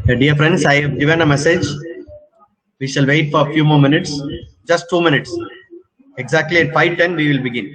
Dear friends, I have given a message. We shall wait for a few more minutes, just 2 minutes. Exactly at 5:10 we will begin.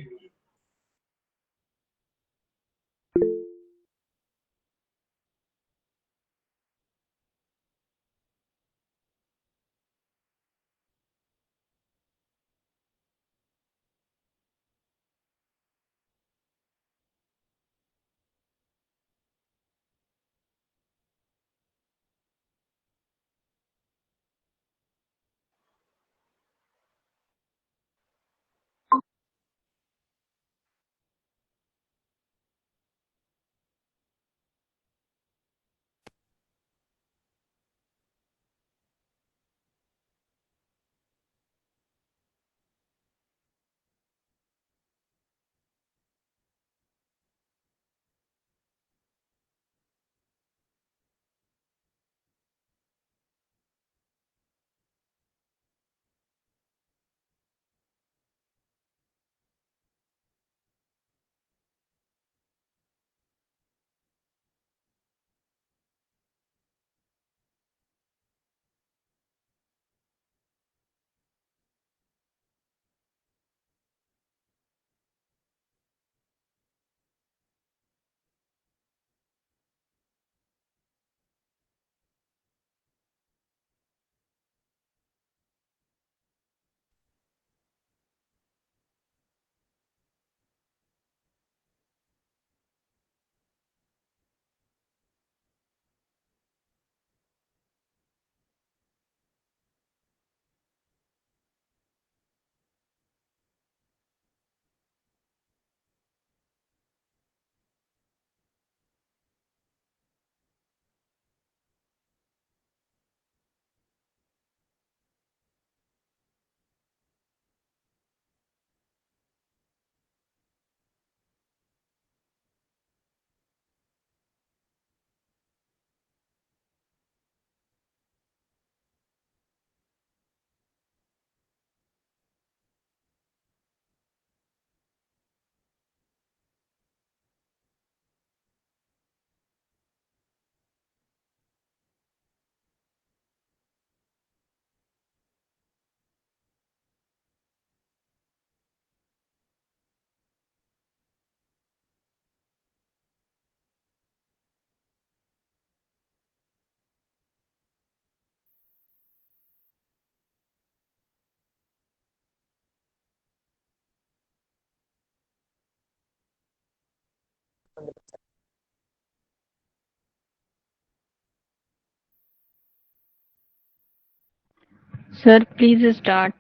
Sir, please start.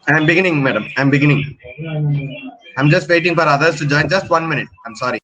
I'm beginning, madam. I'm beginning. I'm just waiting for others to join. Just 1 minute. I'm sorry.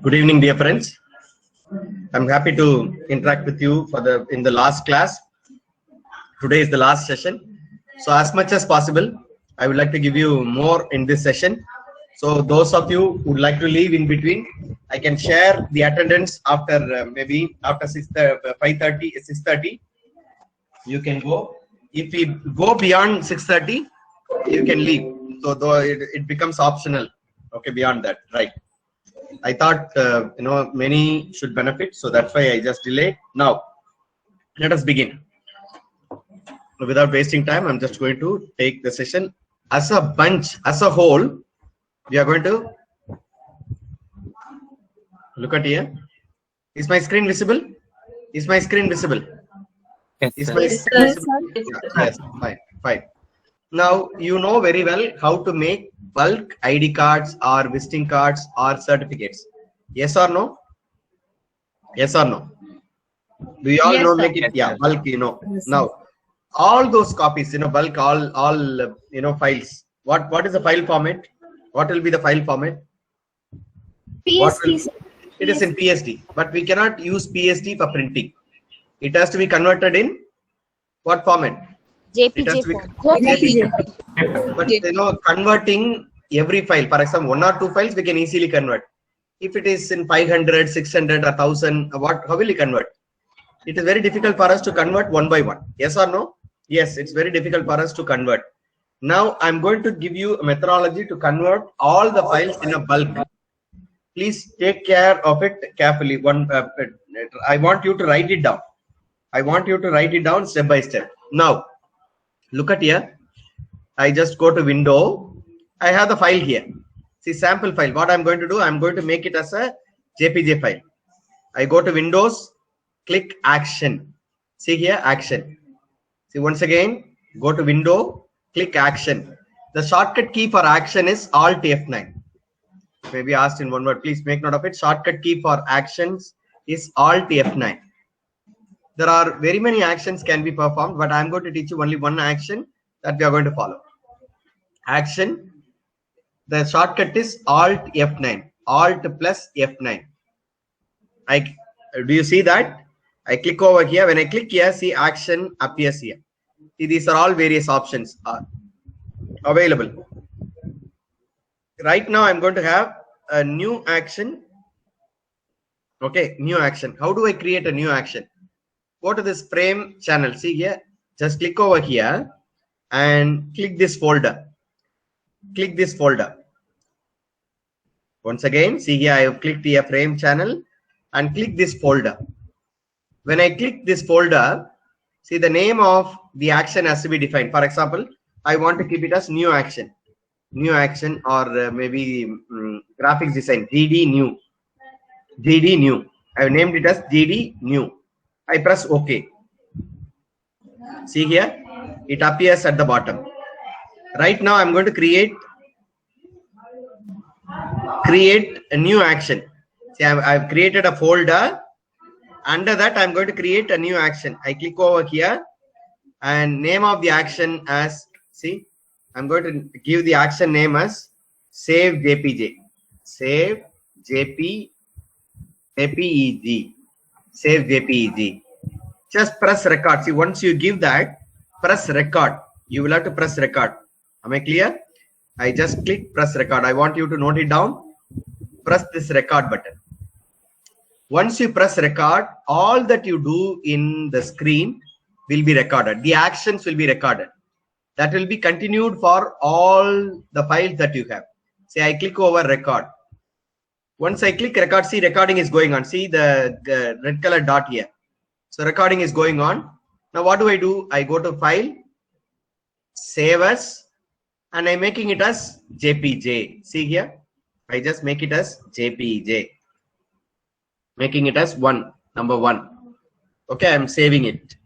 Good evening, dear friends. I'm happy to interact with you in the last class. Today is the last session. So as much as possible, I would like to give you more in this session. So those of you who would like to leave in between, I can share the attendance after maybe after 5:30, 6:30. You can go. If we go beyond 6:30, you can leave. So though it becomes optional. Okay, beyond that, right? I thought many should benefit, so that's why I just delayed. Now, let us begin. Without wasting time, I'm just going to take the session as a bunch, as a whole. We are going to look at here. Is my screen visible? Is my screen visible? Yes, Is sir. my Yes, screen sir. visible? Yes, fine, fine. Now you know very well how to make bulk ID cards or visiting cards or certificates. Yes or no? Yes or no? Do you all Yes, know sir. make it? Yes, Yeah, sir. bulk, you know. Yes, sir. Now all those copies, bulk, all files. What is the file format? What will be the file format? What will, PSD. it is in PSD, but we cannot use PSD for printing. It has to be converted in what format? It has JPG to be form. JPG. But converting every file, for example, 1 or 2 files we can easily convert. If it is in 500, 600 or 1000, how will you convert? It is very difficult for us to convert one by one. Yes or no? Yes, it's very difficult for us to convert. Now I'm going to give you a methodology to convert all the files in a bulk. Please take care of it carefully. I want you to write it down. I want you to write it down step by step. Now, look at here. I just go to window. I have the file here. See, sample file. What I'm going to do, I'm going to make it as a JPG file. I go to Windows, click Action. See here, Action. See, once again, go to Window, click Action. The shortcut key for Action is Alt F9. Maybe asked in one word. Please make note of it. Shortcut key for actions is Alt F9. There are very many actions can be performed, but I'm going to teach you only one action that we are going to follow. Action. The shortcut is Alt F9. Alt plus F9. Do you see that? I click over here. When I click here, see action appears here. See, these are all various options are available. Right now, I'm going to have a new action. Okay, new action. How do I create a new action? Go to this frame channel. See here, just click over here and click this folder. Click this folder. Once again, see here, I have clicked here frame channel and click this folder. When I click this folder, see the name of the action has to be defined. For example, I want to keep it as new action. New action or maybe graphics design, GD new. GD new. I have named it as GD new. I press OK. See here, it appears at the bottom. Right now, I'm going to create a new action. See, I've created a folder. Under that, I'm going to create a new action. I click over here and name of the action as, see, I'm going to give the action name as Save JPG. Save JPEG. Save JPEG. Just press record. See, once you give that, press record. You will have to press record. Am I clear? I just click press record. I want you to note it down. Press this record button. Once you press record, all that you do in the screen will be recorded. The actions will be recorded. That will be continued for all the files that you have. Say I click over record. Once I click record, see recording is going on. See the red color dot here. So recording is going on. Now what do? I go to file, save as, and I'm making it as JPG. See here, I just make it as JPG. Making it as number 1. Okay, I'm saving it.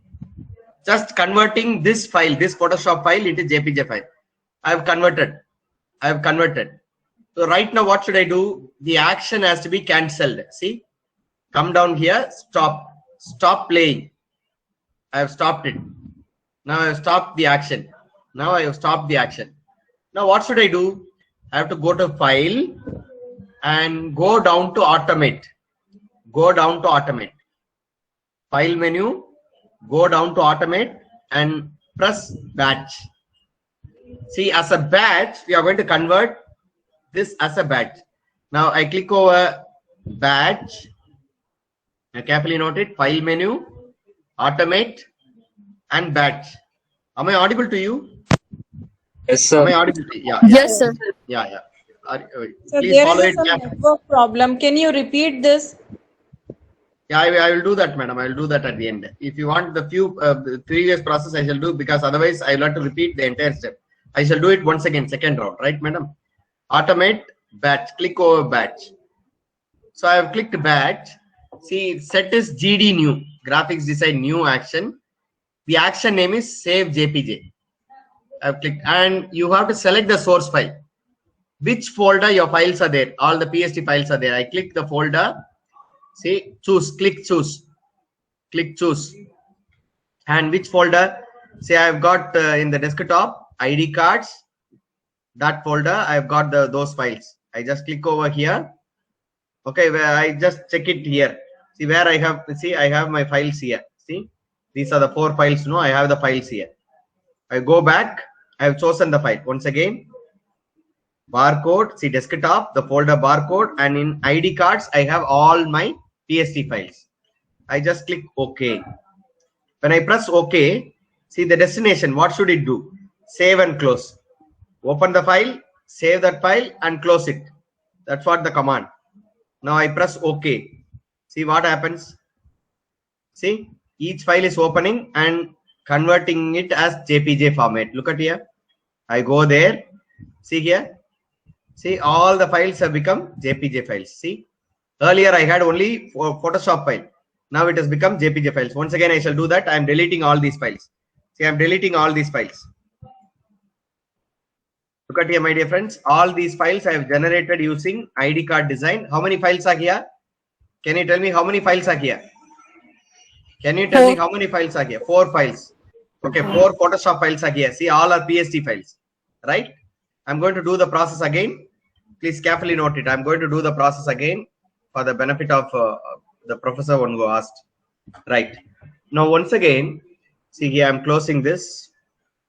Just converting this file, this Photoshop file into JPG file. I have converted. So right now, what should I do? The action has to be cancelled. See, come down here, stop playing. I have stopped it. Now I have stopped the action. Now what should I do? I have to go to file and go down to automate. File menu, go down to automate and press batch. See, as a batch, we are going to convert this as a batch. Now I click over batch. Now carefully note it. File menu, automate and batch. Am I audible to you? Yes, sir. Am I audible to you? Yeah. Yes, sir. Yeah. So Please there follow is it. some network problem. Can you repeat this? Yeah, I will do that, madam. I will do that at the end. If you want the few previous process, I shall do, because otherwise I will have to repeat the entire step. I shall do it once again, second round, right, madam? Automate, batch, click over batch. So I have clicked batch. See, set is GD new, graphics design new action. The action name is Save JPG. I've clicked, and you have to select the source file. Which folder your files are there? All the PST files are there. I click the folder. See, choose, click choose, and which folder? Say I've got in the desktop ID cards. That folder I've got those files. I just click over here. Okay, where I just check it here. See where I have. See, I have my files here. See, these are the 4 files. No, I have the files here. I go back. I have chosen the file once again. Barcode. See desktop, the folder barcode, and in ID cards I have all my PST files. I just click OK. When I press OK, see the destination. What should it do? Save and close. Open the file, save that file, and close it. That's what the command. Now I press OK. See what happens. See, each file is opening and converting it as JPG format. Look at here. I go there. See here. See, all the files have become JPG files. See, earlier I had only Photoshop file. Now it has become JPG files. Once again, I shall do that. I am deleting all these files. See, I am deleting all these files. Look at here, my dear friends. All these files I have generated using ID card design. How many files are here? Can you tell me how many files are here? Can you tell me how many files are here? 4 files. Okay, 4 Photoshop files are here. See, all are PST files, right? I'm going to do the process again. Please carefully note it. I'm going to do the process again for the benefit of the professor one who asked. Right. Now, once again, see here, I'm closing this.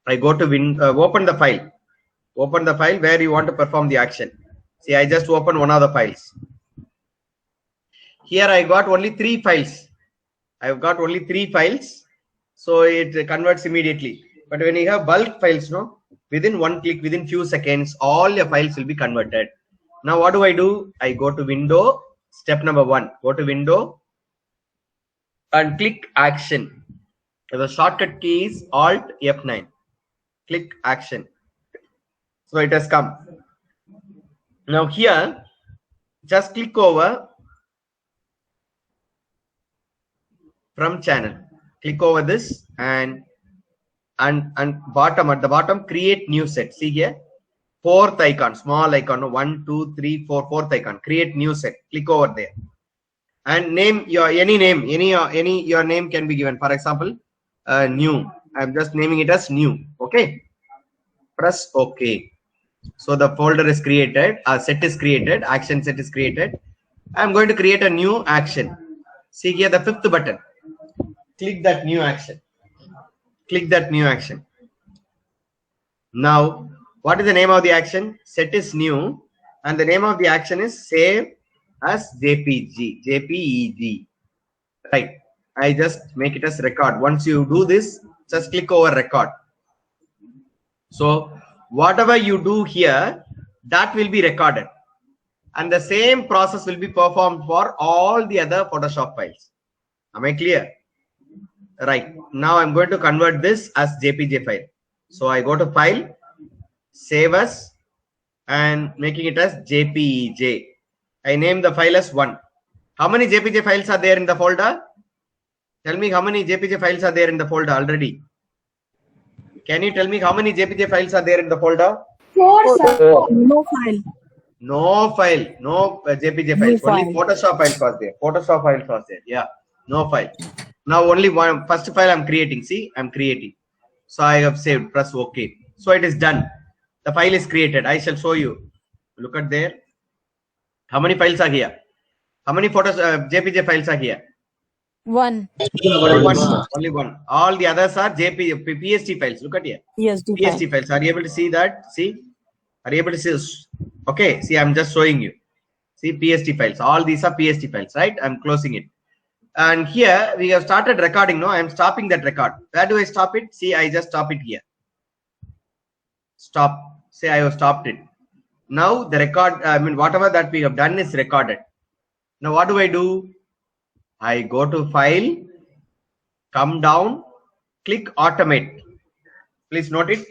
I go to open the file. Open the file where you want to perform the action. See, I just open one of the files. Here I got only 3 files. I've got only 3 files. So it converts immediately. But when you have bulk files, no, within one click, within few seconds, all your files will be converted. Now what do? I go to window, step number 1. Go to window and click action. The shortcut key is Alt F9. Click action. So it has come. Now here, just click over from channel. Click over this and bottom, at the bottom, create new set. See here, 4th icon, small icon, 1, 2, 3, 4, 4th icon. Create new set. Click over there and name your any name. Your name can be given. For example, new. I'm just naming it as new. Okay. Press OK. So the folder is created. Set is created. Action set is created. I'm going to create a new action. See here, the 5th button. Click that new action. Click that new action. Now, what is the name of the action? Set is new, and the name of the action is save as JPEG. Right. I just make it as record. Once you do this, just click over record. So whatever you do here, that will be recorded, and the same process will be performed for all the other Photoshop files. Am I clear? Right. Now I'm going to convert this as JPG file. So I go to file, save as, and making it as JPEG. I name the file as 1. How many JPG files are there in the folder? Tell me how many JPG files are there in the folder already. Can you tell me how many JPG files are there in the folder? 4, sir. No file. No file. No JPG files. No only file. Photoshop files was there. Photoshop files was there. Yeah. No file. Now only one first file I'm creating. See, I'm creating. So I have saved. Press OK. So it is done. The file is created. I shall show you. Look at there. How many files are here? How many photos JPG files are here? 1. Only one. All the others are PST files. Look at here. Yes, PST files. Are you able to see that? See? Are you able to see this? Okay. See, I'm just showing you. See, PST files. All these are PST files, right? I'm closing it. And here we have started recording. No, I'm stopping that record. Where do I stop it? See, I just stop it here. Stop. Say I have stopped it. Now the record, whatever that we have done is recorded. Now what do? I go to file, come down, click automate. Please note it.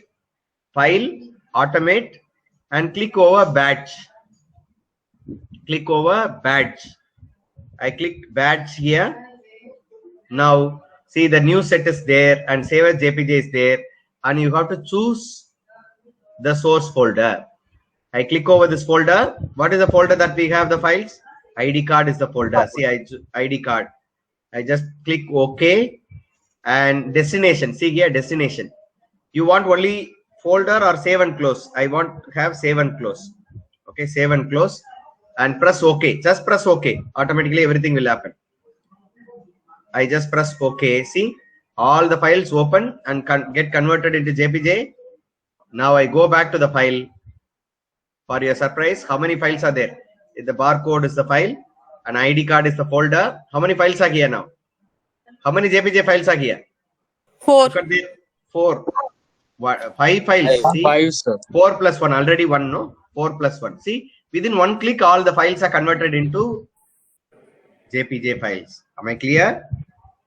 File, automate, and click over badge. Click over badge. I click badge here. Now see the new set is there and save as JPG is there, and you have to choose the source folder. I click over this folder. What is the folder that we have the files? ID card is the folder. See, ID card. I just click OK and destination. See here, destination. You want only folder or save and close? I want to have save and close. Okay, save and close and press OK. Just press OK. Automatically everything will happen. I just press OK. See, all the files open and get converted into JPJ. Now I go back to the file. For your surprise, how many files are there? The barcode is the file and ID card is the folder. How many files are here now? How many JPJ files are here? 4. Look at the 4. 5 files. See? 5, sir. 4 plus 1. Already 1, no? 4 plus 1. See, within one click, all the files are converted into JPJ files. Am I clear?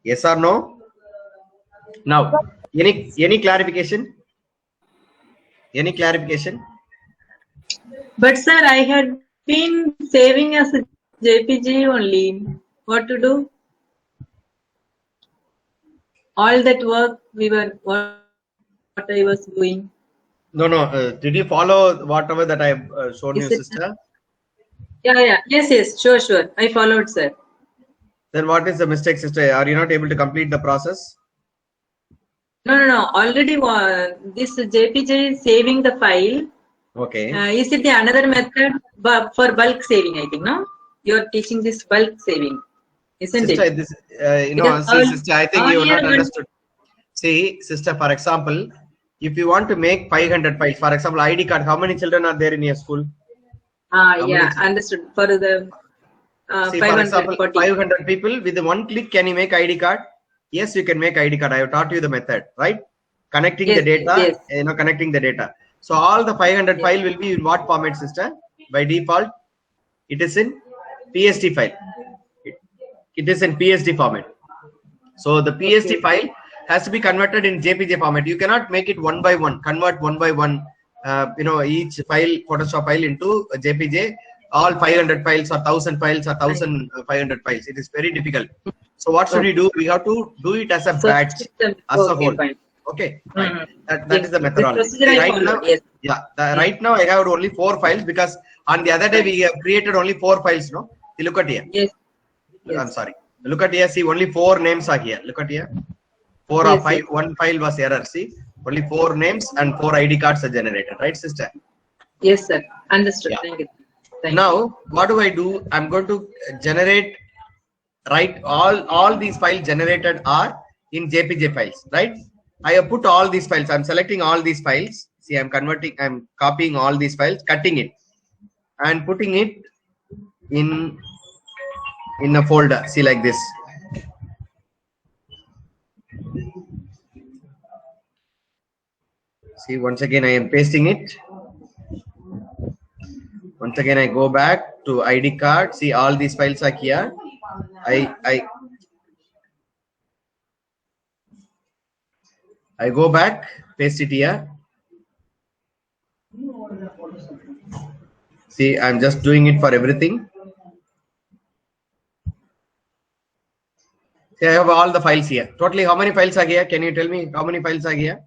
Yes or no? Now, any clarification? Any clarification? But sir, I had been saving as a JPG only. What to do? All that work what I was doing. No. Did you follow whatever that I have shown you, sister? Yeah. Yes. Sure. I followed, sir. Then what is the mistake, sister? Are you not able to complete the process? No. Already this JPG is saving the file. Okay. Is it the another method for bulk saving? I think no. You're teaching this bulk saving, isn't sister, it? This, sister, I think you have not understood. See, sister, for example, if you want to make 500 files, for example, ID card, how many children are there in your school? Yeah, understood. For the see, for example, 500 people, with one click, can you make ID card? Yes, you can make ID card. I have taught you the method, right? Connecting the data, connecting the data. So all the 500 file will be in what format, sister? By default, it is in PSD file. It is in PSD format. So the PSD file has to be converted in JPJ format. You cannot make it one by one, convert one by one, each file, Photoshop file into a JPJ, all 500 files or 1000 files or 1500 files. It is very difficult. So what should we do? We have to do it as a batch, as a whole. Okay, right. That is the methodology. Right now I have only 4 files because on the other day we have created only 4 files. No, you look at here. Yes. I'm sorry. Look at here. See, only 4 names are here. Look at here. 4 or 5. One file was error. See, only 4 names and 4 ID cards are generated. Right, sister? Yes, sir. Understood. Yeah. Thank you. Now, what do I do? I'm going to generate. Right, all these files generated are in JPJ files. Right. I have put all these files. I'm selecting all these files. See, I'm copying all these files, cutting it, and putting it in a folder. See, like this. See, once again, I am pasting it. Once again, I go back to ID card. See, all these files are here. I go back, paste it here. See, I'm just doing it for everything. See, I have all the files here. Totally, how many files are here? Can you tell me how many files are here?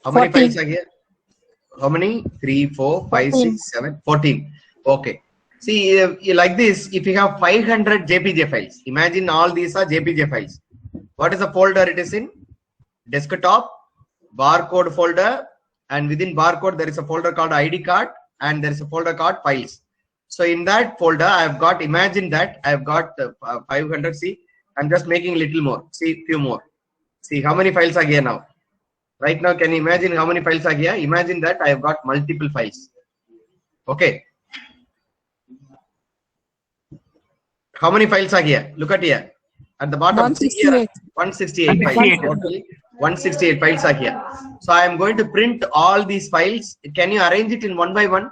How many files are here? How many? 3, 4, 5, 6, 7, 14. Okay. See, like this, if you have 500 JPJ files, imagine all these are JPJ files. What is the folder it is in? Desktop, barcode folder, and within barcode there is a folder called ID card and there is a folder called files. So in that folder I have got, imagine that I have got 500. See, I'm just making a little more. See, few more. See how many files are here now. Right now, can you imagine how many files are here? Imagine that I have got multiple files. Okay. How many files are here? Look at here. At the bottom, 168. 168 files. Totally 168 files are here. So I am going to print all these files. Can you arrange it in one by one?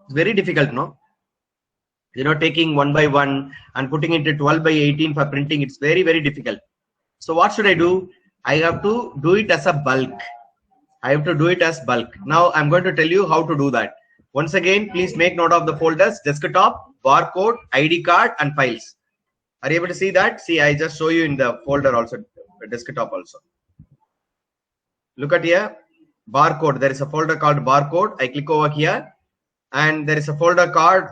It's very difficult, no? Taking one by one and putting it to 12 by 18 for printing, it's very, very difficult. So what should I do? I have to do it as a bulk. I have to do it as bulk. Now I'm going to tell you how to do that. Once again, please make note of the folders: desktop, barcode, ID card, and files. Are you able to see that? See, I just show you in the folder also, desktop also. Look at here. barcode. There is a folder called barcode. I click over here, and there is a folder called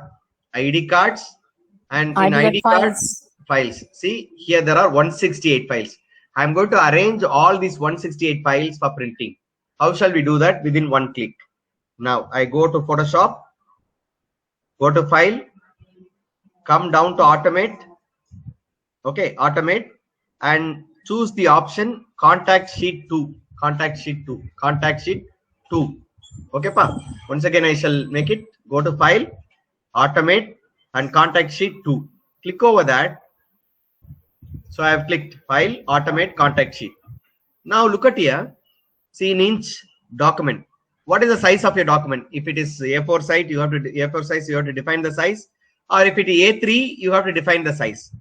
ID cards, and in ID cards files. See here there are 168 files. I'm going to arrange all these 168 files for printing. How shall we do that? Within one click. Now I go to Photoshop, go to File, come down to Automate. Okay, Automate, and choose the option Contact Sheet 2. Contact Sheet 2. Contact Sheet 2. Okay, pa. Once again, I shall make it. Go to File, Automate, and Contact Sheet 2. Click over that. So I have clicked File, Automate, Contact Sheet. Now look at here. See in inch document. What is the size of your document? If it is A4 size, you have to define the size. Or if it is A3, you have to define the size.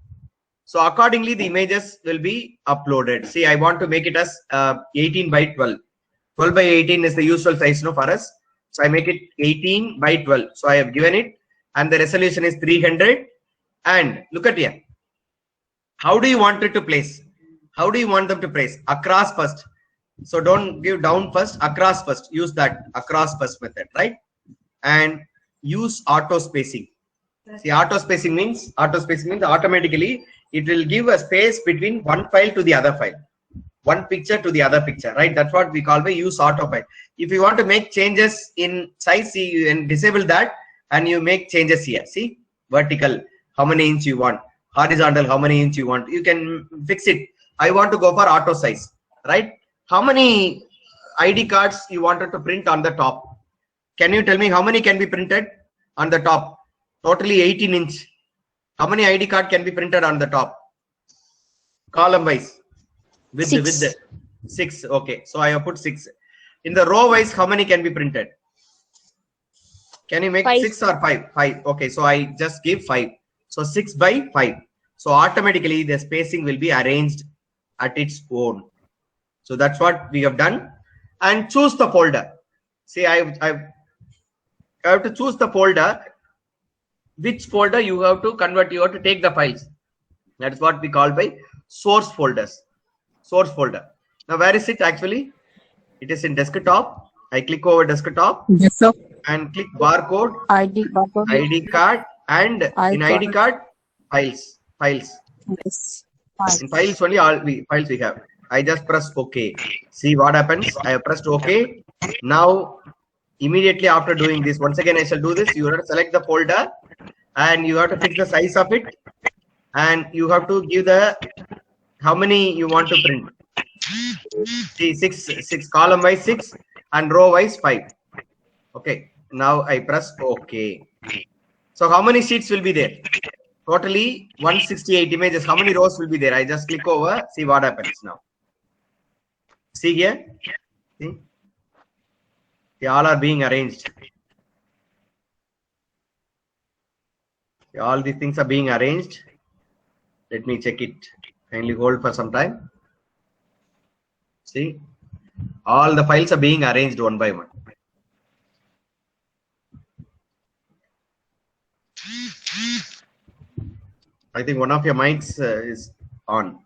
So accordingly, the images will be uploaded. See, I want to make it as 18 by 12. 12 by 18 is the usual size, no, for us. So I make it 18 by 12. So I have given it, and the resolution is 300. And look at here. How do you want it to place? How do you want them to place? Across first. So don't give down first, across first. Use that across first method, right? And use auto spacing. See, auto spacing means automatically it will give a space between one file to the other file, one picture to the other picture, right? That's what we call by use auto file. If you want to make changes in size, see, you can disable that and you make changes here. See, vertical, how many inch you want, horizontal, how many inch you want. You can fix it. I want to go for auto size, right? How many ID cards you wanted to print on the top? Can you tell me how many can be printed on the top? Totally 18 inch. How many ID card can be printed on the top? Column wise. With 6. Okay. So I have put 6. In the row wise, how many can be printed? Can you make 5. 6 or 5? 5. Okay. So I just give 5. So 6 by 5. So automatically the spacing will be arranged at its own. So that's what we have done. And choose the folder. See, I have to choose the folder. Which folder you have to convert, you have to take the files. That is what we call by source folders. Source folder. Now where is it actually? It is in desktop. I click over desktop. Yes, sir. And click barcode, ID card, and in ID card, files. Yes. In files only all files we have. I just press OK. See what happens. I have pressed OK. Now immediately after doing this, once again I shall do this. You have to select the folder and you have to fix the size of it, and you have to give the how many you want to print. See, 6 column wise 6 and row wise 5. Okay, now I press OK. So how many sheets will be there? Totally 168 images. How many rows will be there? I just click over, see what happens now. See here, see, they all are being arranged. All these things are being arranged. Let me check it. Kindly hold for some time. See, all the files are being arranged one by one. I think one of your mics is on.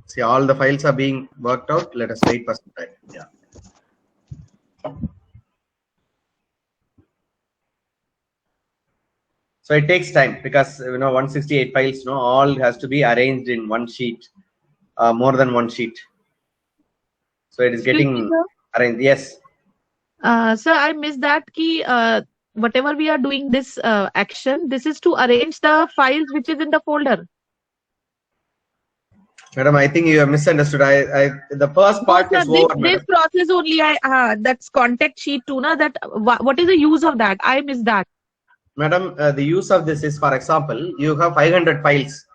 See, all the files are being worked out. Let us wait for some time. Yeah. So it takes time because 168 files, all has to be arranged in one sheet, more than one sheet. So it is getting arranged. Yes. Sir, I missed that key. Whatever we are doing this action, this is to arrange the files which is in the folder. Madam, I think you have misunderstood. The first part is over. This process only. That's contact sheet 2. Na, that what is the use of that? I missed that. Madam, the use of this is, for example, you have 500 files.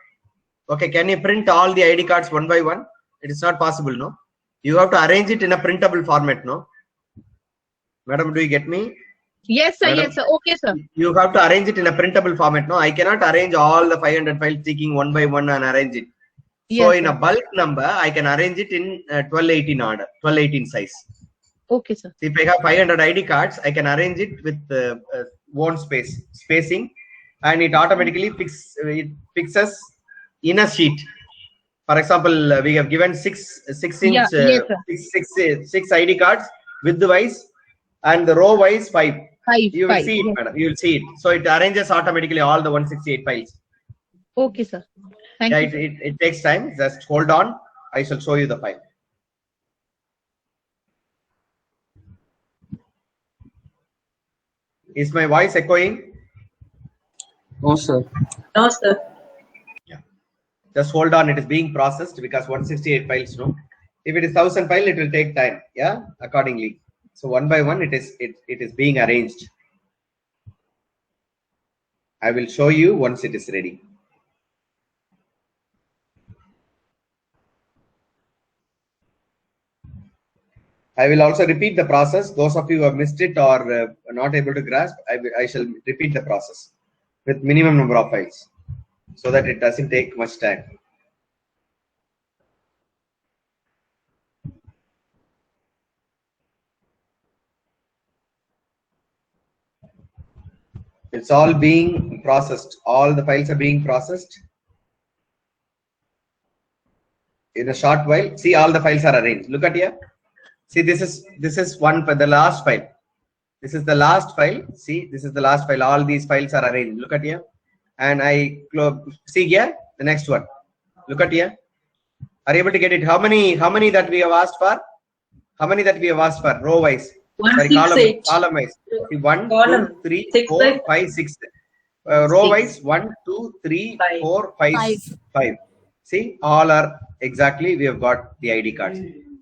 Okay, can you print all the ID cards one by one? It is not possible, no? You have to arrange it in a printable format, no? Madam, do you get me? Yes, sir. Madam, yes, sir. Okay, sir. You have to arrange it in a printable format, no? I cannot arrange all the 500 files taking one by one and arrange it. So Yes, in sir. a bulk number, I can arrange it in 1218 order, 1218 size. Okay, sir. So if I have 500 ID cards, I can arrange it with one spacing, and it automatically fixes in a sheet. For example, we have given six inch Yeah, yes, sir. six ID cards width wise and the row wise 5. You will Five. see it, Yes. madam. You will see it. So it arranges automatically all the 168 files. Okay, sir. Thank Yeah, you. Sir. it takes time. Just hold on. I shall show you the file. Is my voice echoing? No, sir. No, sir. Just hold on. It is being processed because 168 files. No, if it is 1000 file, it will take time. Yeah, accordingly. So one by one, it is being arranged. I will show you once it is ready. I will also repeat the process. Those of you who have missed it or are not able to grasp, I shall repeat the process with minimum number of files so that it doesn't take much time. It's all being processed. All the files are being processed. In a short while, see all the files are arranged. Look at here. See, this is one for the last file. This is the last file. See, this is the last file. All these files are arranged. Look at here. And I see here the next one. Look at here. Are you able to get it? How many that we have asked for? How many that we have asked for? Row wise. Sorry, column wise. See, 1, 2, 3, 4, 5, 6. Row wise 1, 2, 3, 4, 5, 5. See, all are exactly. We have got the ID cards.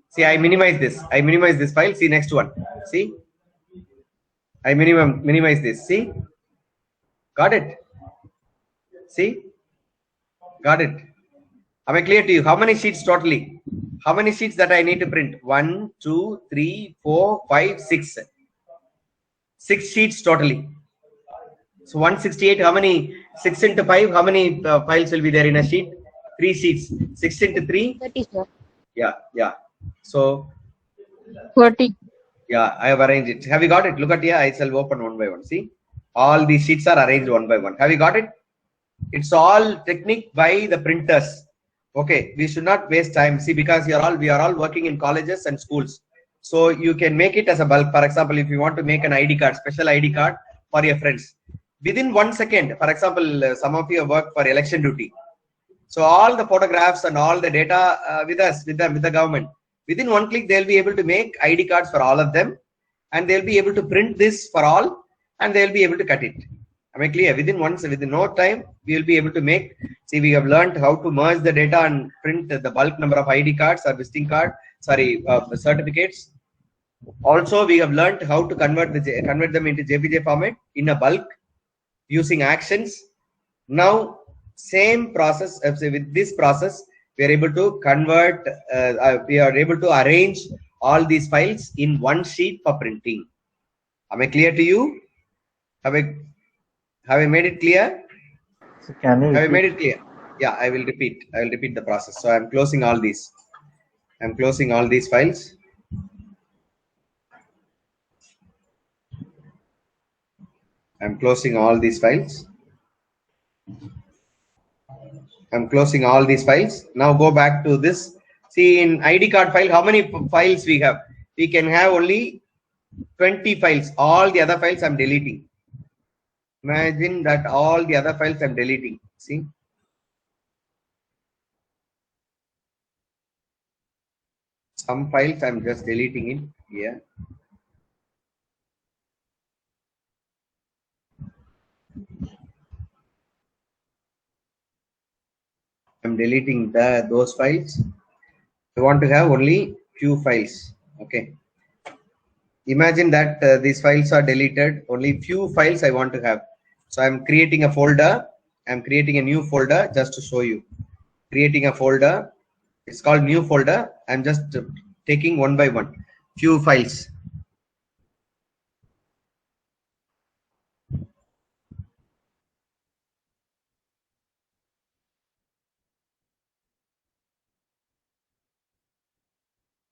See, I minimize this. I minimize this file. See, next one. See, I minimize this. See, got it. See, got it. Am I clear to you? How many sheets totally? How many sheets that I need to print? 1, 2, 3, 4, 5, 6. 6 sheets totally. So 168. How many? 6 into 5. How many files will be there in a sheet? 3 sheets. 6 into 3. 30, sir. Yeah. So 40. yeah, I have arranged it. Have you got it? Look at here. I shall open one by one. See, all these sheets are arranged one by one. Have you got it? It's all technique by the printers. Okay, we should not waste time. See, because we are all working in colleges and schools. So you can make it as a bulk. For example, if you want to make an ID card, special ID card for your friends, within 1 second, for example, some of you have worked for election duty. So all the photographs and all the data with the government, within 1 click, they'll be able to make ID cards for all of them, and they'll be able to print this for all, and they'll be able to cut it. Am I clear? Within no time, we will be able to make. See, we have learned how to merge the data and print the bulk number of ID cards or visiting card. Certificates. Also, we have learned how to convert them into JPG format in a bulk using actions. Now, same process. With this process, we are able to convert. We are able to arrange all these files in one sheet for printing. Am I clear to you? Have I made it clear? So can you Have I made it clear? Yeah, I will repeat. I will repeat the process. So I'm closing all these. I'm closing all these files. I'm closing all these files. I'm closing all these files. Now go back to this. See, in ID card file, how many files we have? We can have only 20 files. All the other files I'm deleting. Imagine that all the other files I'm deleting. See, some files I'm just deleting it here. I'm deleting those files. I want to have only few files. Okay. Imagine that these files are deleted. Only few files I want to have. So I'm creating a folder. I'm creating a new folder just to show you. Creating a folder. It's called new folder. I'm just taking one by one. Few files.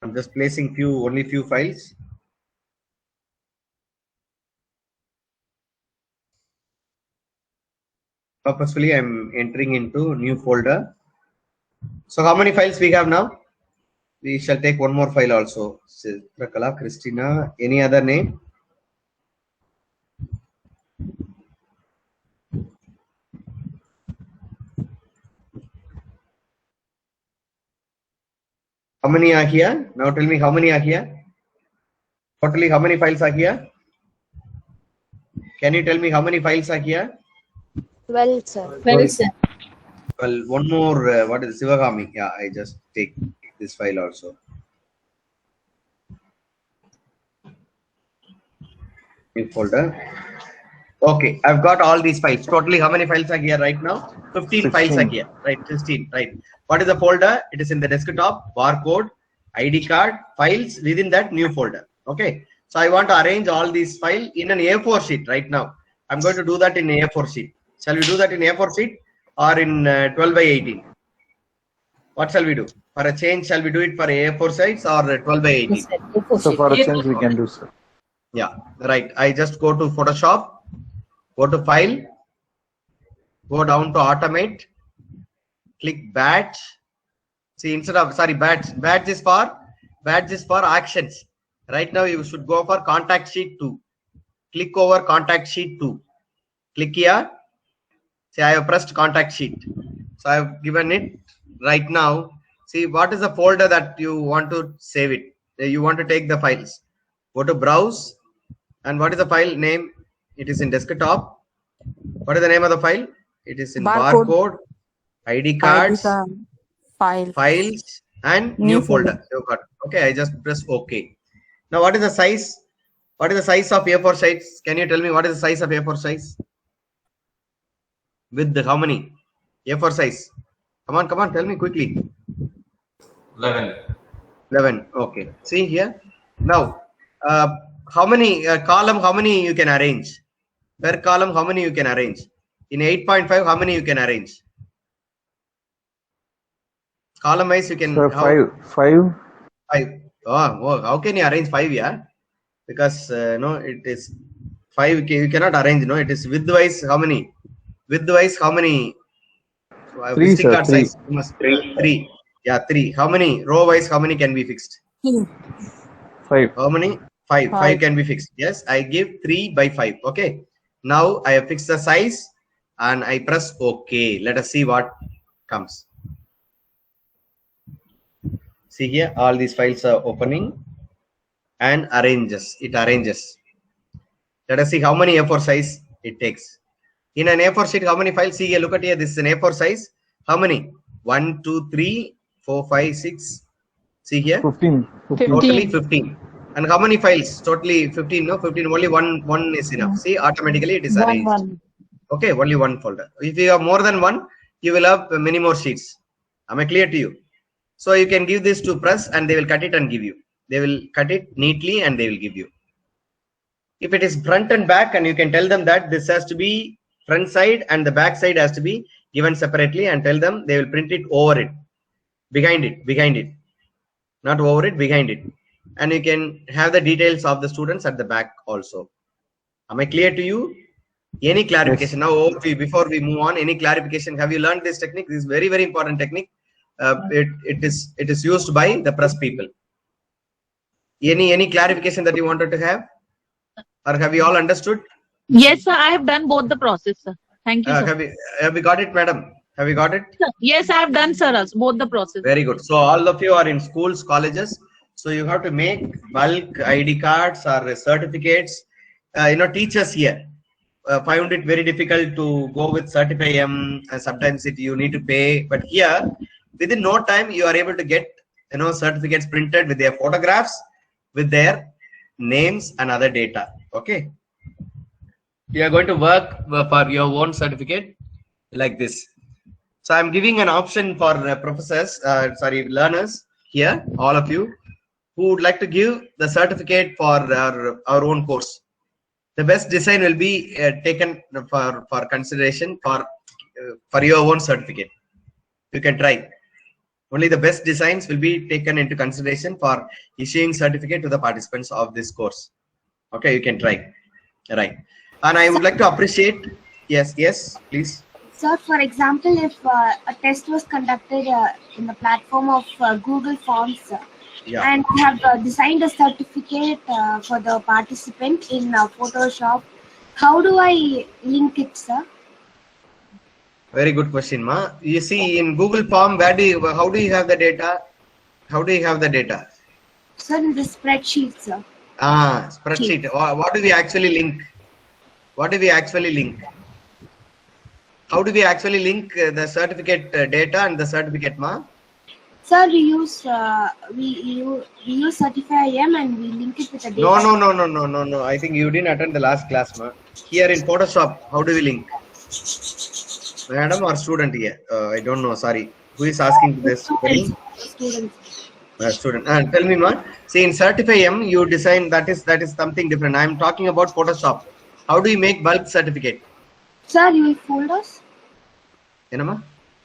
I'm just placing only few files. Purposefully, I'm entering into new folder. So how many files we have now? We shall take one more file also. Chitrakala, Christina, any other name? How many are here? Now tell me how many are here? Totally how many files are here? Can you tell me how many files are here? 12, sir. Well, sir. Well, one more, what is Sivagami? Yeah, I just take this file also. New folder. Okay, I've got all these files. Totally how many files are here right now? 15 files are here, right? 16, right? What is the folder? It is in the desktop, barcode, ID card, files, within that new folder. Okay, so I want to arrange all these files in an A4 sheet right now. I'm going to do that in A4 sheet. Shall we do that in A4 sheet or in 12 by 18? What shall we do? For a change, shall we do it for A4 size or 12 by 18? Yes, sir. A4 So sheet. for a change we can do, sir. Yeah, right. I just go to Photoshop, go to File, go down to Automate, click Batch. See, instead of, sorry, Batch is for actions. Right now you should go for Contact Sheet 2. Click over Contact Sheet 2. Click here. See, I have pressed Contact Sheet. So I have given it right now. See, what is the folder that you want to save it? You want to take the files. Go to Browse. And what is the file name? It is in desktop. What is the name of the file? It is in barcode, ID cards, files, and new folder. You got it. Okay, I just press OK. Now, what is the size? What is the size of A4 size? Can you tell me what is the size of A4 size? With how many? A4 size. Come on, tell me quickly. 11. 11. Okay. See here. Now, how many column? How many you can arrange? Per column, how many you can arrange? In 8.5, how many you can arrange? Column wise, you can. Sir, five. 5. Oh, how can you arrange 5? Yeah, because no, it is 5. You cannot arrange. No, it is width-wise. How many? Width-wise, how many? So, 3, visiting sir. card 3. size. You must 3. Yeah, 3. How many? Row-wise, how many can be fixed? 5. How many? 5. 5 can be fixed. Yes, I give 3 by 5. Okay. Now I have fixed the size and I press OK. Let us see what comes. See here, all these files are opening and arranges. It arranges. Let us see how many A4 size it takes. In an A4 sheet, how many files? See here, look at here. This is an A4 size. How many? 1, 2, 3, 4, 5, 6. See here. 15. Totally 15. And how many files? Totally 15. No, 15. Only one is enough. See, automatically it is arranged. Okay, only one folder. If you have more than one, you will have many more sheets. Am I clear to you? So you can give this to press and they will cut it and give you. They will cut it neatly and they will give you. If it is front and back, and you can tell them that this has to be front side and the back side has to be given separately, and tell them they will print it over it, behind it, not over it, behind it. And you can have the details of the students at the back also. Am I clear to you? Any clarification? Yes. Now, before we move on, any clarification? Have you learned this technique? This is very, very important technique. It is used by the press people. Any clarification that you wanted to have, or have you all understood? Yes, sir. I have done both the process, sir. Thank you, sir. Have you got it, madam? Have you got it? Yes, I have done, sir. Both the process. Very good. So all of you are in schools, colleges. So you have to make bulk ID cards or certificates. Teachers here found it very difficult to go with Certify-M. Sometimes you need to pay, but here within no time you are able to get certificates printed with their photographs, with their names and other data. Okay, you are going to work for your own certificate like this. So I'm giving an option for learners here, all of you who would like to give the certificate for our own course. The best design will be taken for consideration for your own certificate. You can try. Only the best designs will be taken into consideration for issuing certificate to the participants of this course. Okay, you can try. Right. And I would like to appreciate. Yes, please. Sir, for example, if a test was conducted in the platform of Google Forms, Yeah. and we have designed a certificate for the participant in Photoshop, how do I link it, sir? Very good question, ma. You see, in Google Form, how do you have the data? How do you have the data? Sir, in the spreadsheet, sir. Spreadsheet. What do we actually link? What do we actually link? How do we actually link the certificate data and the certificate, ma? Sir, we use Certify IM and we link it with the data. No. I think you didn't attend the last class, ma. Here in Photoshop, how do we link? Madam or student here? I don't know. Sorry. Who is asking this? Students. Student. Tell me, ma. See, in Certify M, you design that is something different. I am talking about Photoshop. How do you make bulk certificate? Sir, you will folders? Enama?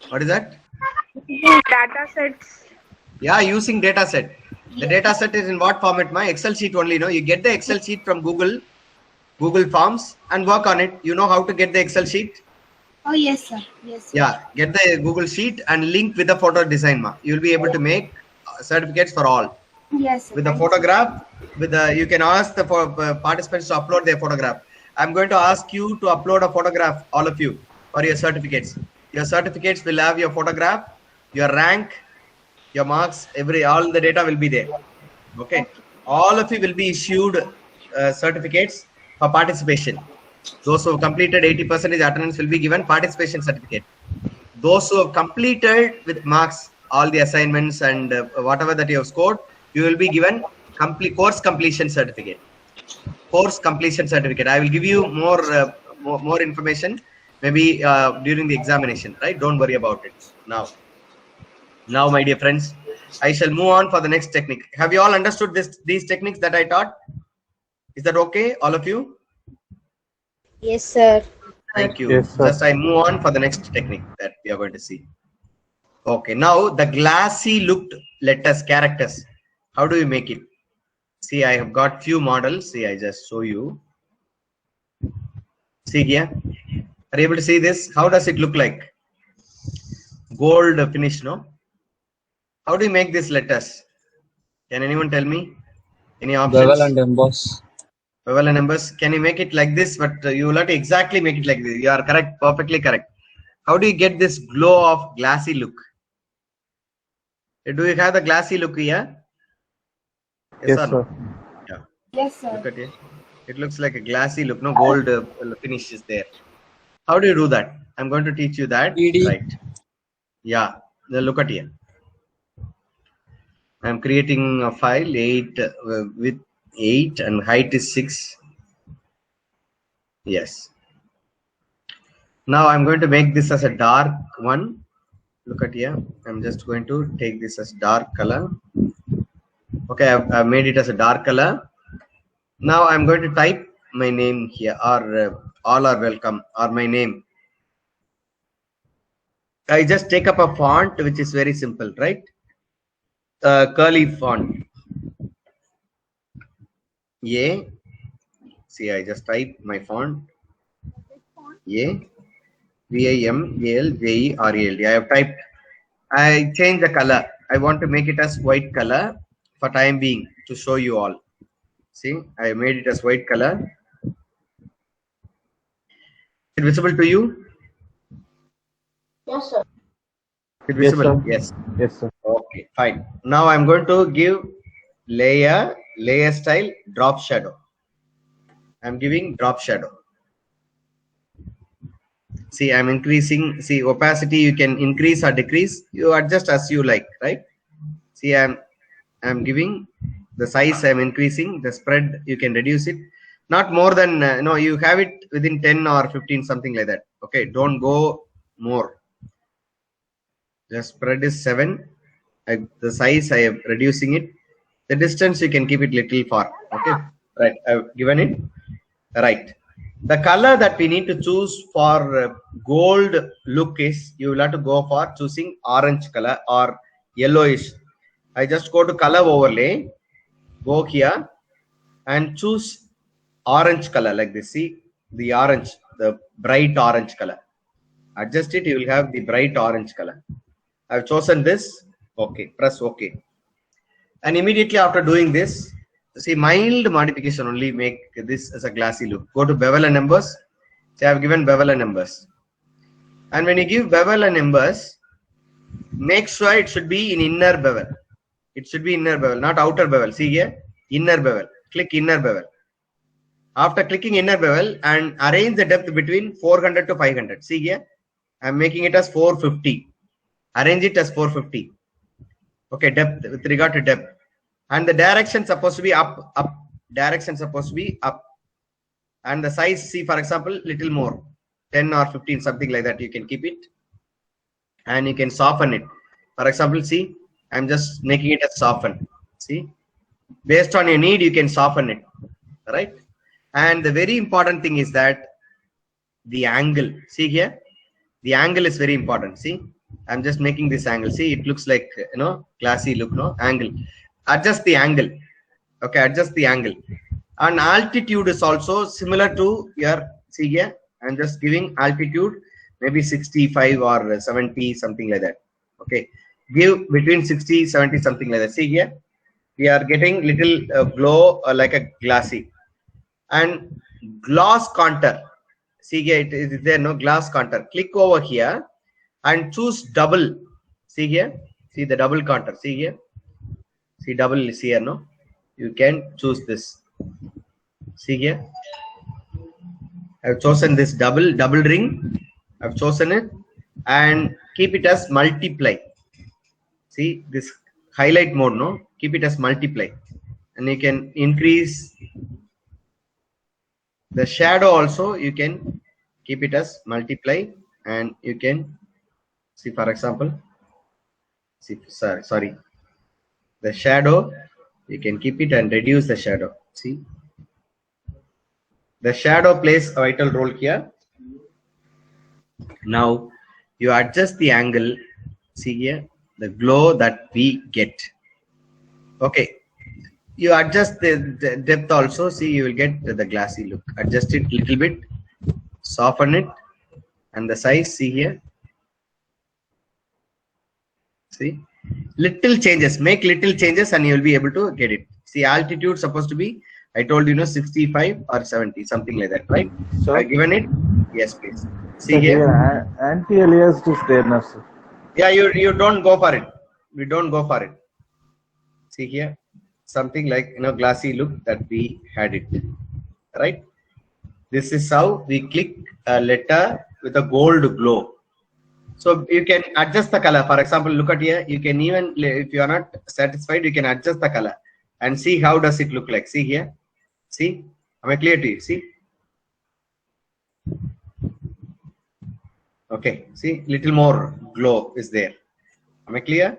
What is that? Data sets. Yeah, using data set. The data set is in what format? My Excel sheet only. No, you get the Excel sheet from Google Forms and work on it. You know how to get the Excel sheet? Oh, yes, sir. Yes, sir. Yeah, get the Google sheet and link with the photo design. Ma. You will be able to make certificates for all. Yes, sir. With the photograph, you can ask the participants to upload their photograph. I'm going to ask you to upload a photograph, all of you, for your certificates. Your certificates will have your photograph, your rank, your marks, all the data will be there. Okay. All of you will be issued certificates for participation. Those who have completed 80% attendance will be given participation certificate. Those who have completed with marks all the assignments and whatever that you have scored, you will be given course completion certificate. Course completion certificate. I will give you more information maybe during the examination, right? Don't worry about it now. Now, my dear friends, I shall move on for the next technique. Have you all understood these techniques that I taught? Is that okay, all of you? Yes, sir. Thank you. Yes, sir. Just I move on for the next technique that we are going to see. Okay, now the glassy looked letters, characters. How do you make it? See, I have got few models. See, I just show you. See here. Are you able to see this? How does it look like? Gold finish, no? How do you make these letters? Can anyone tell me? Any options? Bevel and emboss. Bevel and emboss. Can you make it like this? But you will have to exactly make it like this. You are correct, perfectly correct. How do you get this glow of glassy look? Do you have the glassy look here? Yes, or no? sir. Yeah. Yes, sir. Look at it. It looks like a glassy look. No gold finish is there. How do you do that? I'm going to teach you that. PD. Right. Yeah. Now look at here. I'm creating a file 8 with 8 and height is 6. Yes. Now I'm going to make this as a dark one. Look at here. I'm just going to take this as dark color. Okay, I've made it as a dark color. Now I'm going to type my name here, or all are welcome, or my name. I just take up a font which is very simple, right? Curly font. A. See, I just type my font. A. VIMALJERALD. I have typed. I change the color. I want to make it as white color for time being to show you all. See, I made it as white color. Is it visible to you? Yes, sir. Is it visible? Yes, Yes. sir. Okay, fine. Now I'm going to give layer style, drop shadow. I'm giving drop shadow. See, I'm increasing. See, opacity you can increase or decrease. You adjust as you like, right? See, I'm giving the size. I'm increasing the spread. You can reduce it, not more than no. You have it within 10 or 15, something like that. Okay, don't go more. The spread is 7. The size I am reducing it. The distance you can keep it little far. Okay, right. I've given it right. The color that we need to choose for gold look is, you will have to go for choosing orange color or yellowish. I just go to color overlay, go here and choose orange color like this. See the orange, the bright orange color. Adjust it, you will have the bright orange color. I've chosen this. Okay, press OK. And immediately after doing this, see, mild modification only make this as a glassy look. Go to bevel and embers. So I have given bevel and embers. And when you give bevel and embers, make sure it should be in inner bevel. It should be inner bevel, not outer bevel. See here, inner bevel. Click inner bevel. After clicking inner bevel and arrange the depth between 400 to 500. See here, I'm making it as 450. Arrange it as 450. Okay, depth with regard to depth. And the direction supposed to be up, up. Direction supposed to be up. And the size, see, for example, little more, 10 or 15, something like that. You can keep it. And you can soften it. For example, see, I'm just making it as soften. See, based on your need, you can soften it. Right? And the very important thing is that the angle. See here, the angle is very important. See, I'm just making this angle. See, it looks like, you know, classy look, no? Angle. Adjust the angle. Okay, adjust the angle. And altitude is also similar to your, see here, I'm just giving altitude maybe 65 or 70, something like that. Okay, give between 60, 70, something like that. See here, we are getting little glow like a glassy. And gloss contour. See here, it is there, no glass contour. Click over here and choose double. See here, see the double contour. See here, see double is here, no? You can choose this. See here, I've chosen this double ring. I've chosen it and keep it as multiply. See this highlight mode, no? Keep it as multiply, and you can increase the shadow also. You can keep it as multiply, and you can see, for example, see, sorry, the shadow, you can keep it and reduce the shadow. See, the shadow plays a vital role here. Now you adjust the angle. See here, the glow that we get. Okay, you adjust the depth also. See, you will get the glassy look. Adjust it little bit, soften it, and the size. See here, see, little changes, make little changes, and you will be able to get it. See, altitude supposed to be, I told you, know, 65 or 70, something like that, right? So I given it. Yes, please. See so here, anti-alias to straightness. Yeah, you don't go for it. We don't go for it. See here, something like, you know, glassy look that we had it, right? This is how we click a letter with a gold glow. So you can adjust the color. For example, look at here. You can even, if you are not satisfied, you can adjust the color and see how does it look like. See here. See, am I clear to you? See. Okay. See, little more glow is there. Am I clear?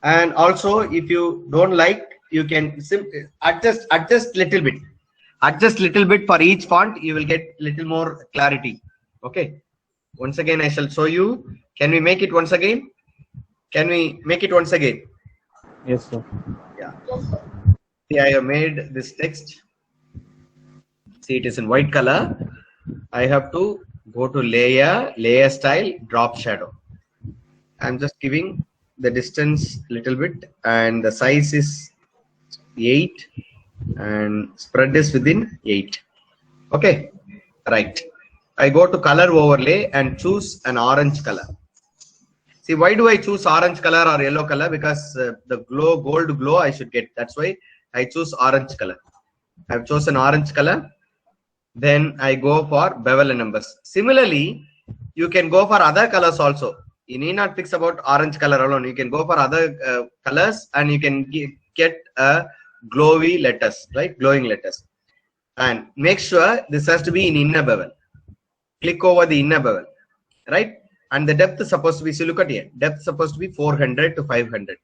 And also, if you don't like, you can adjust little bit. Adjust little bit for each font. You will get little more clarity. Okay. Once again, I shall show you. Can we make it once again? Can we make it once again? Yes, sir. Yeah. See, I have made this text. See, it is in white color. I have to go to layer style, drop shadow. I'm just giving the distance little bit, and the size is 8, and spread is within 8. Okay, right. I go to color overlay and choose an orange color. See, why do I choose orange color or yellow color? Because the gold glow I should get. That's why I choose orange color. I've chosen orange color. Then I go for bevel and numbers. Similarly, you can go for other colors also. You need not fix about orange color alone. You can go for other colors, and you can get glowy letters, right? Glowing letters. And make sure this has to be in inner bevel. Click over the inner bevel, right? And the depth is supposed to be, so look at here, depth is supposed to be 400 to 500.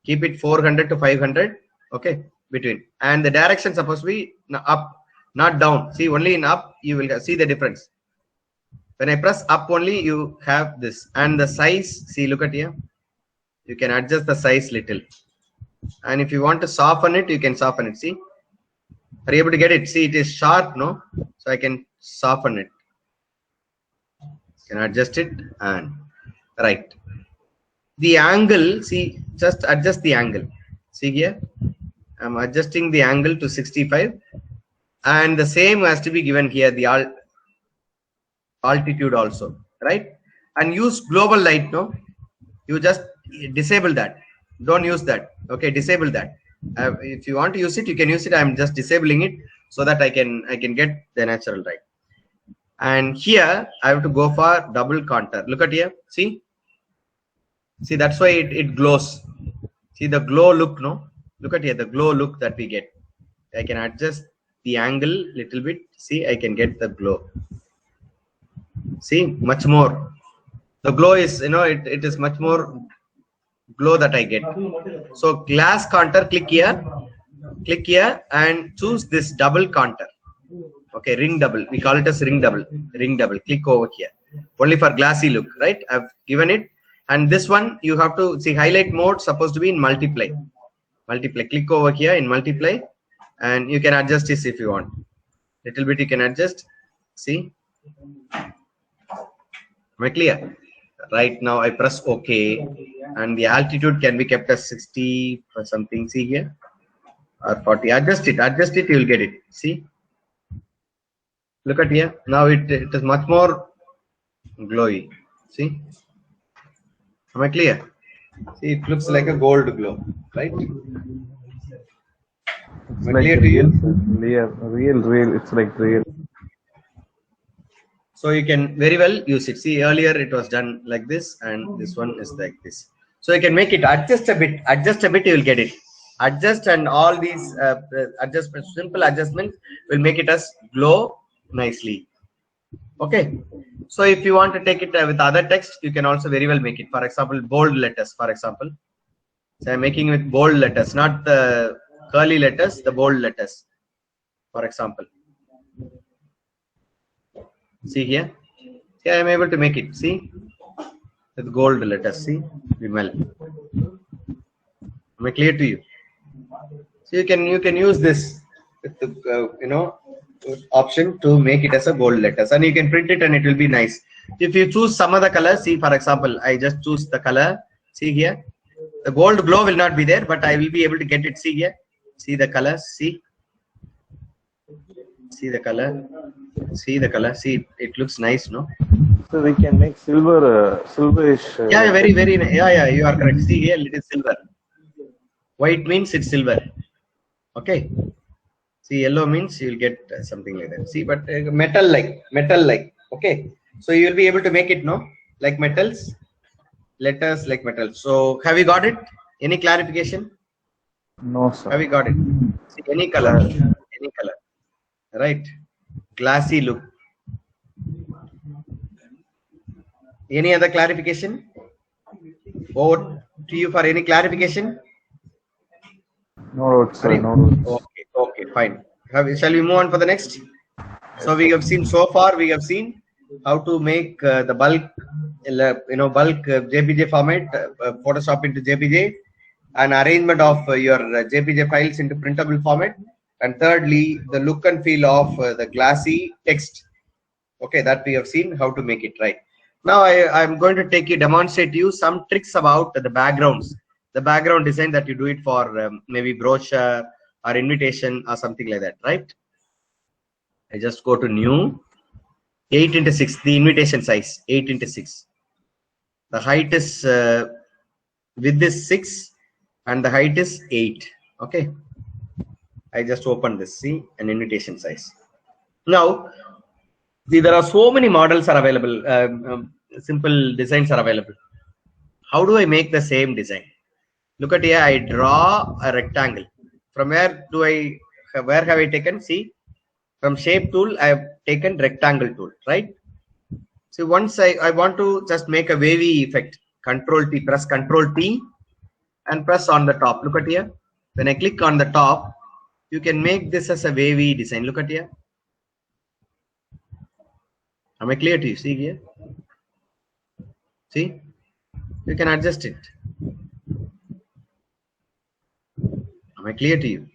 Keep it 400 to 500, okay, between. And the direction supposed to be up, not down. See, only in up you will see the difference. When I press up only, you have this. And the size, see, look at here, you can adjust the size little. And if you want to soften it, you can soften it. See, are you able to get it? See, it is sharp, no? So I can soften it. can adjust it and right. The angle, see, just adjust the angle. See here, I'm adjusting the angle to 65, and the same has to be given here, the altitude also, right? And use global light. No, you just disable that. Don't use that. Okay, disable that. If you want to use it, you can use it. I'm just disabling it so that I can get the natural light. And here I have to go for double contour. Look at here. See, that's why it glows. See the glow look. No, look at here, the glow look that we get. I can adjust the angle little bit. See, I can get the glow. See, much more. The glow is, it is much more glow that I get. So glass contour, click here and choose this double contour. Okay, ring double. We call it as ring double. Click over here. Only for glassy look, right? I've given it. And this one you have to see, highlight mode supposed to be in multiply. Click over here in multiply, and you can adjust this if you want. Little bit you can adjust. See, am I clear? Right now I press OK, and the altitude can be kept as 60 or something. See here, or 40. Adjust it. You will get it. See, look at here. Now it is much more glowy. See, am I clear? See, it looks like a gold glow, right? It's like real, real. It's like real. So you can very well use it. See, earlier it was done like this, and this one is like this. So you can make it adjust a bit. You will get it. Adjust, and all these adjustments, simple adjustments, will make it as glow nicely. Okay. So if you want to take it with other text, you can also very well make it. For example, bold letters. For example, so I'm making with bold letters, not the curly letters, the bold letters. For example, see here. Yeah, I'm able to make it. See, with gold letters. See, Vimal. Am I clear to you? So you can use this with the option to make it as a gold letters, and you can print it and it will be nice. If you choose some other color, see, for example, I just choose the color. See here, the gold glow will not be there, but I will be able to get it. See here, see the color. See the color. See, it looks nice, no? So we can make silverish. Yeah, very yeah, you are correct. See here, it is silver. White means it's silver. Okay. See, yellow means you will get something like that. See, but metal like. Okay. So you will be able to make it, no? Like metals, letters like metal. So have you got it? Any clarification? No, sir. Have you got it? See, any color. Right. Glassy look. Any other clarification? Over to you for any clarification? No, sir. No. Okay, fine. Shall we move on for the next? So we have seen so far. We have seen how to make the bulk JPG format, Photoshop into JPG, and arrangement of your JPG files into printable format, and thirdly, the look and feel of the glassy text. Okay, that we have seen how to make it right. Now I'm going to demonstrate to you some tricks about the backgrounds, the background design that you do it for maybe brochure or invitation or something like that, right? I just go to new, 8x6, the invitation size, 8x6. The height is width is 6 and the height is 8. Okay, I just open this. See, an invitation size. Now, see, there are so many models are available. Simple designs are available. How do I make the same design? Look at here. I draw a rectangle. From where have I taken? See, from shape tool I have taken rectangle tool, right? So once I want to just make a wavy effect, Control T, press Control T and press on the top. Look at here. When I click on the top, you can make this as a wavy design. Look at here. Am I clear to you? See here. See, you can adjust it. Am I clear to you?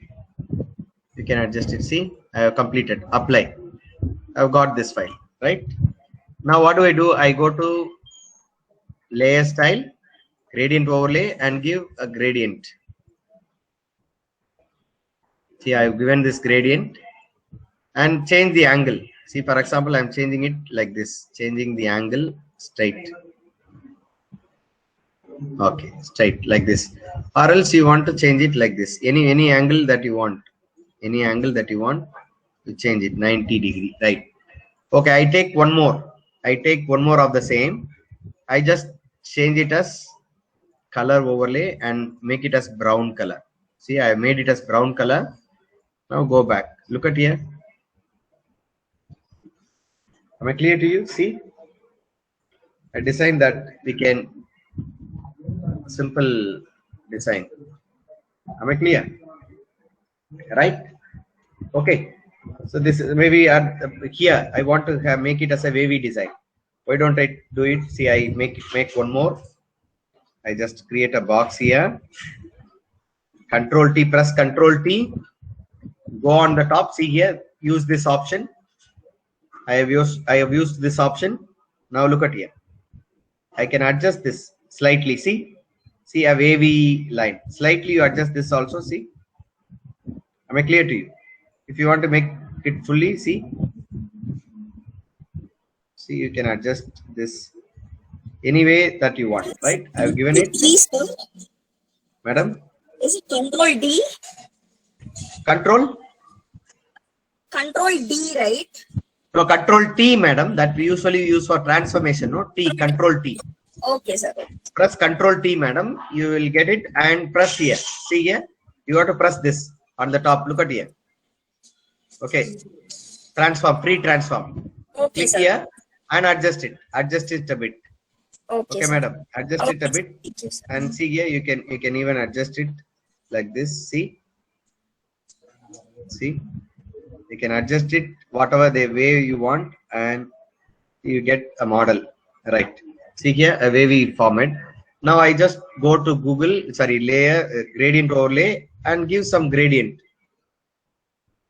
You can adjust it. See, I have completed. Apply. I have got this file, right? Now what do? I go to layer style, gradient overlay, and give a gradient. See, I've given this gradient and change the angle. See, for example, I'm changing it like this, changing the angle straight. Okay, straight like this. Or else you want to change it like this. Any angle that you want. Any angle that you want, you change it 90 degree, right? Okay, I take one more. I take one more of the same. I just change it as color overlay and make it as brown color. See, I made it as brown color. Now go back. Look at here. Am I clear to you? See, I designed that we can simple design. Am I clear? Right? Okay. So this is maybe here I want to make it as a wavy design. Why don't I do it? See, I make one more. I just create a box here. Control T, press Control T. Go on the top. See here. Use this option. I have used this option. Now look at here. I can adjust this slightly. See a wavy line. Slightly you adjust this also. See. Am I clear to you? If you want to make it fully, see you can adjust this any way that you want, right? I have given it. Madam? Is it Control D? Control D, right? No, Control T, madam. That we usually use for transformation. No, T. Control T. Okay, sir. Press Control T, madam. You will get it and press here. See here. You have to press this on the top. Look at here. Okay. Transform. Free transform. Okay, click sir. Here and adjust it. Adjust it a bit. Okay, Okay, madam. Adjust it a bit. Yes, And see here. You can even adjust it like this. See. You can adjust it whatever the way you want, and you get a model, right? See here, a wavy format. Now I just go to layer, gradient overlay, and give some gradient.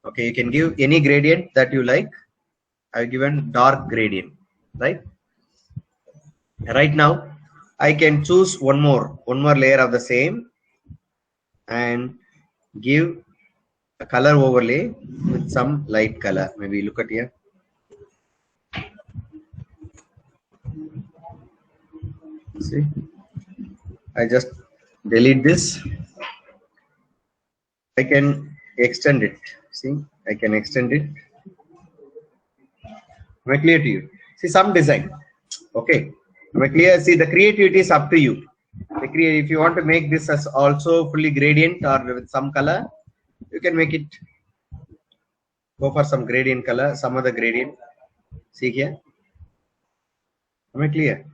Okay, you can give any gradient that you like. I've given dark gradient, right? Right now, I can choose one more layer of the same and give a color overlay with some light color. Maybe look at here. See, I just delete this. I can extend it. See, I can extend it. Am I clear to you? See, some design. Okay. Am I clear? See, the creativity is up to you. If you want to make this as also fully gradient or with some color, you can make it. Go for some gradient color, some other gradient. See here. Am I clear?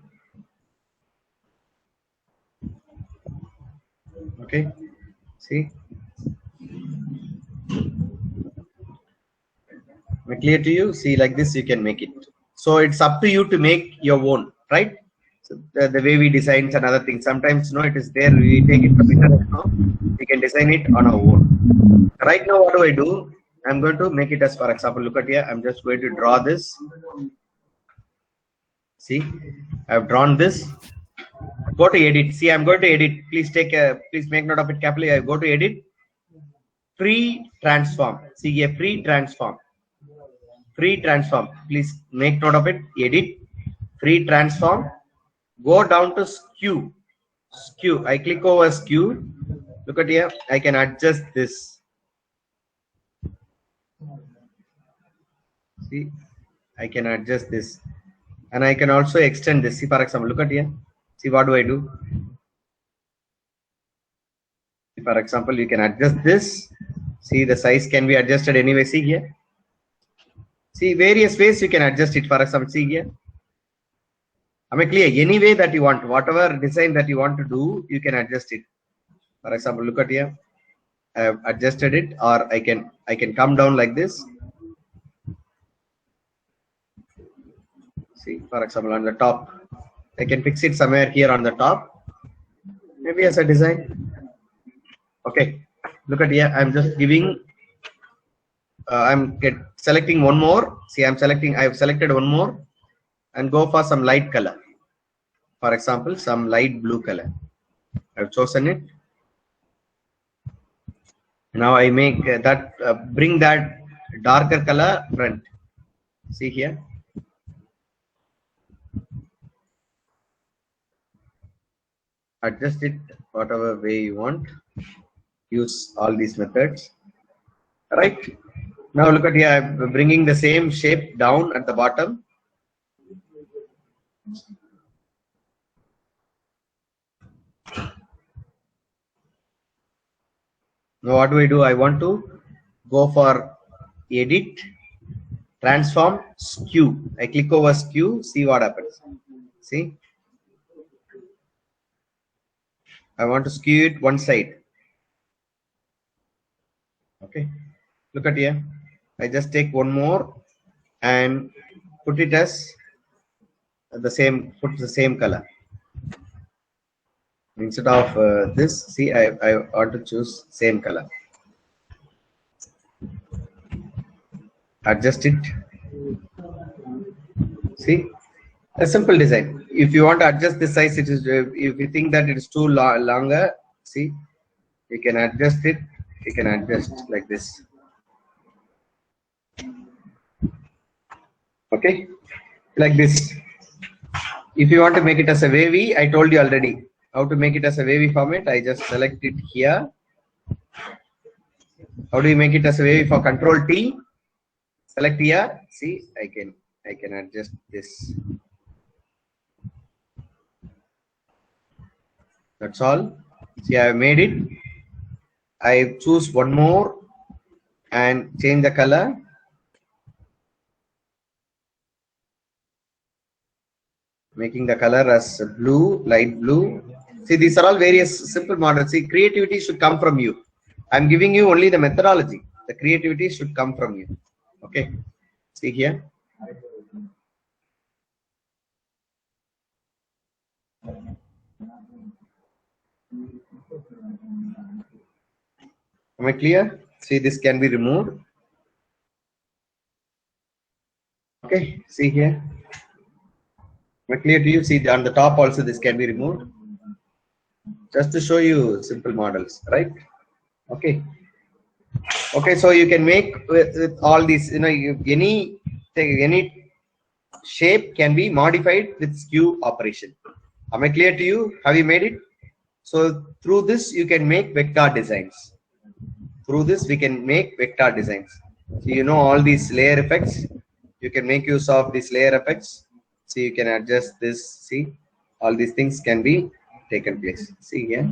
Okay. See. Am I clear to you? See, like this you can make it. So it's up to you to make your own, right? So the way we design another thing. Sometimes it is there. We take it from internet. No, we can design it on our own. Right now, what do? I'm going to make it as, for example, look at here. I'm just going to draw this. See, I've drawn this. Go to edit. See, I'm going to edit. Please make note of it carefully. I go to edit. Free transform. See here, free transform. Free transform. Please make note of it. Edit. Free transform. Go down to skew. Skew. I click over skew. Look at here. I can adjust this. See, I can adjust this, and I can also extend this. See, for example, look at here. See, what do I do? See, for example, you can adjust this. See, the size can be adjusted anyway. See here. See, various ways you can adjust it. For example, see here. Am I clear? Any way that you want, whatever design that you want to do, you can adjust it. For example, look at here. I have adjusted it, or I can come down like this. See, for example, on the top, I can fix it somewhere here on the top, maybe as a design. Okay, look at here. I'm just giving. I'm selecting one more. See, I have selected one more. and go for some light color. For example, some light blue color. I've chosen it. Now I make bring that darker color front. See here. Adjust it whatever way you want. Use all these methods. Right. Now look at here. I'm bringing the same shape down at the bottom. Now what do? I want to go for edit, transform, skew. I click over skew, see what happens. See? I want to skew it one side. Okay. Look at here. I just take one more and put it as the same color. Instead of this, see, I want to choose same color. Adjust it. See, a simple design. If you want to adjust the size, it is. If you think that it is too longer, see, you can adjust it. You can adjust like this. Okay, like this. If you want to make it as a wavy, I told you already how to make it as a wavy format. I just select it here. How do you make it as a wavy? For Control T, select here. See, I can adjust this. That's all. See, I have made it. I choose one more and change the color. Making the color as blue, light blue. See, these are all various simple models. See, creativity should come from you. I'm giving you only the methodology. The creativity should come from you. Okay. See here. Am I clear? See, this can be removed. Okay. See here. Am I clear to you? See, on the top also this can be removed. Just to show you simple models, right? Okay. Okay, so you can make with all these, any shape can be modified with skew operation. Am I clear to you? Have you made it? So through this you can make vector designs. Through this we can make vector designs. So you know all these layer effects. You can make use of these layer effects. So you can adjust this. See, all these things can be taken place. See here.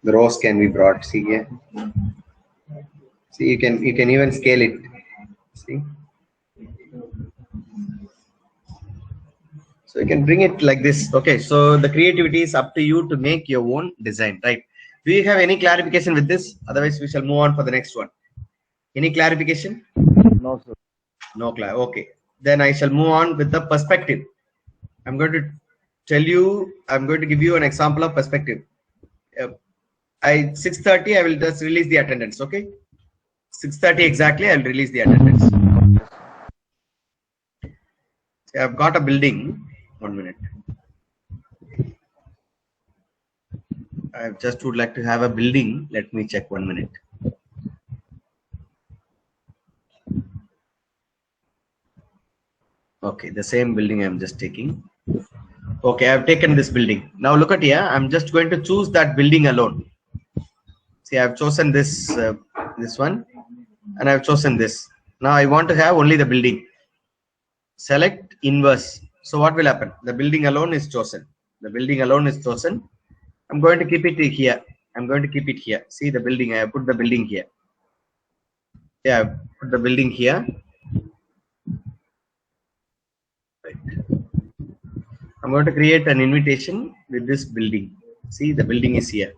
The rows can be brought. See here. See, you can even scale it. See. So you can bring it like this. Okay. So the creativity is up to you to make your own design, right? Do you have any clarification with this? Otherwise, we shall move on for the next one. Any clarification? No, sir. No clar. Okay. Then I shall move on with the perspective. I'm going to tell you. I'm going to give you an example of perspective. 6:30. I will just release the attendance. Okay. 6:30 exactly. I will release the attendance. So I've got a building. 1 minute. I just would like to have a building. Let me check 1 minute. Okay, the same building I'm just taking. Okay, I've taken this building. Now look at here. I'm just going to choose that building alone. See, I've chosen this this one, and I've chosen this. Now I want to have only the building. Select inverse. So what will happen? The building alone is chosen. The building alone is chosen. I'm going to keep it here. I'm going to keep it here. See the building. I have put the building here. Yeah, I've put the building here. I'm going to create an invitation with this building. See, the building is here.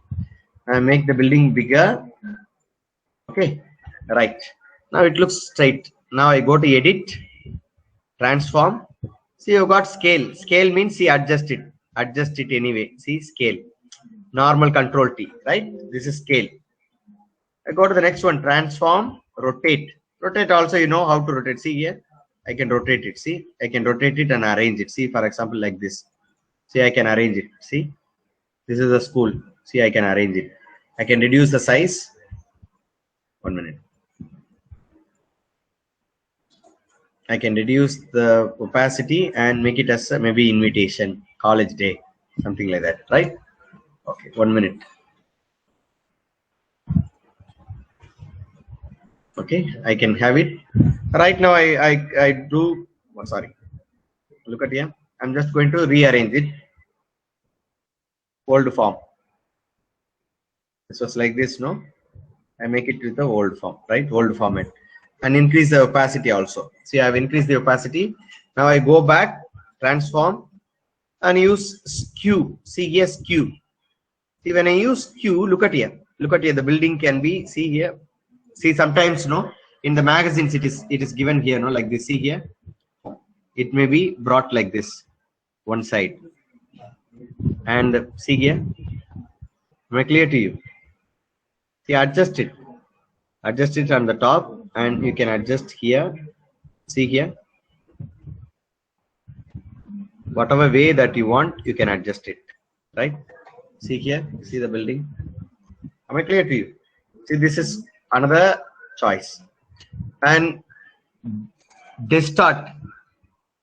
I make the building bigger. Okay, right. Now it looks straight. Now I go to edit, transform. See, you've got scale. Scale means see, adjust it. Adjust it anyway. See, scale. Normal Control T, right? This is scale. I go to the next one, transform, rotate. Rotate also, you know how to rotate. See here, I can rotate it. See, I can rotate it and arrange it. See, for example, like this. See, I can arrange it. See, this is the school. See, I can arrange it. I can reduce the size. 1 minute. I can reduce the opacity and make it as maybe invitation, college day, something like that, right? Okay, 1 minute. Okay, I can have it. Right now, I do. Oh, sorry. Look at here. I'm just going to rearrange it. Old form. This was like this, no? I make it with the old form, right? Old format, and increase the opacity also. See, I've increased the opacity. Now I go back, transform, and use skew. See here, skew. See, when I use skew, look at here. Look at here. The building can be. See here. See, sometimes, no, in the magazines it is given here, no, like this. See here, it may be brought like this, one side, and see here. Am I clear to you? See, adjust it on the top, and you can adjust here. See here, whatever way that you want, you can adjust it, right? See here, see the building. Am I clear to you? See, this is another choice. And distort,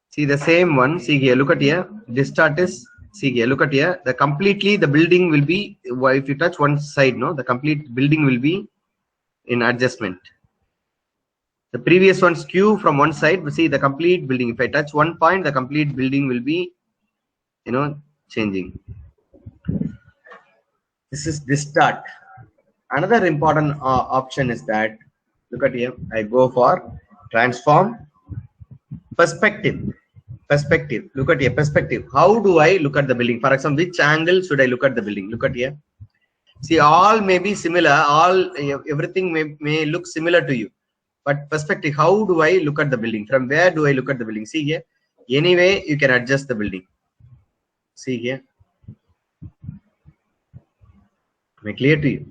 see the same one. See here, look at here. Distort is, see here, look at here. The completely the building will be, if you touch one side, no, the complete building will be in adjustment. The previous one skew from one side, but see the complete building. If I touch one point, the complete building will be, you know, changing. This is distort. Another important option is that, look at here, I go for transform, perspective. Perspective. Look at here, perspective. How do I look at the building? For example, which angle should I look at the building? Look at here. See, all may be similar. Everything may look similar to you. But perspective, how do I look at the building? From where do I look at the building? See here. Anyway, you can adjust the building. See here. Am I clear to you?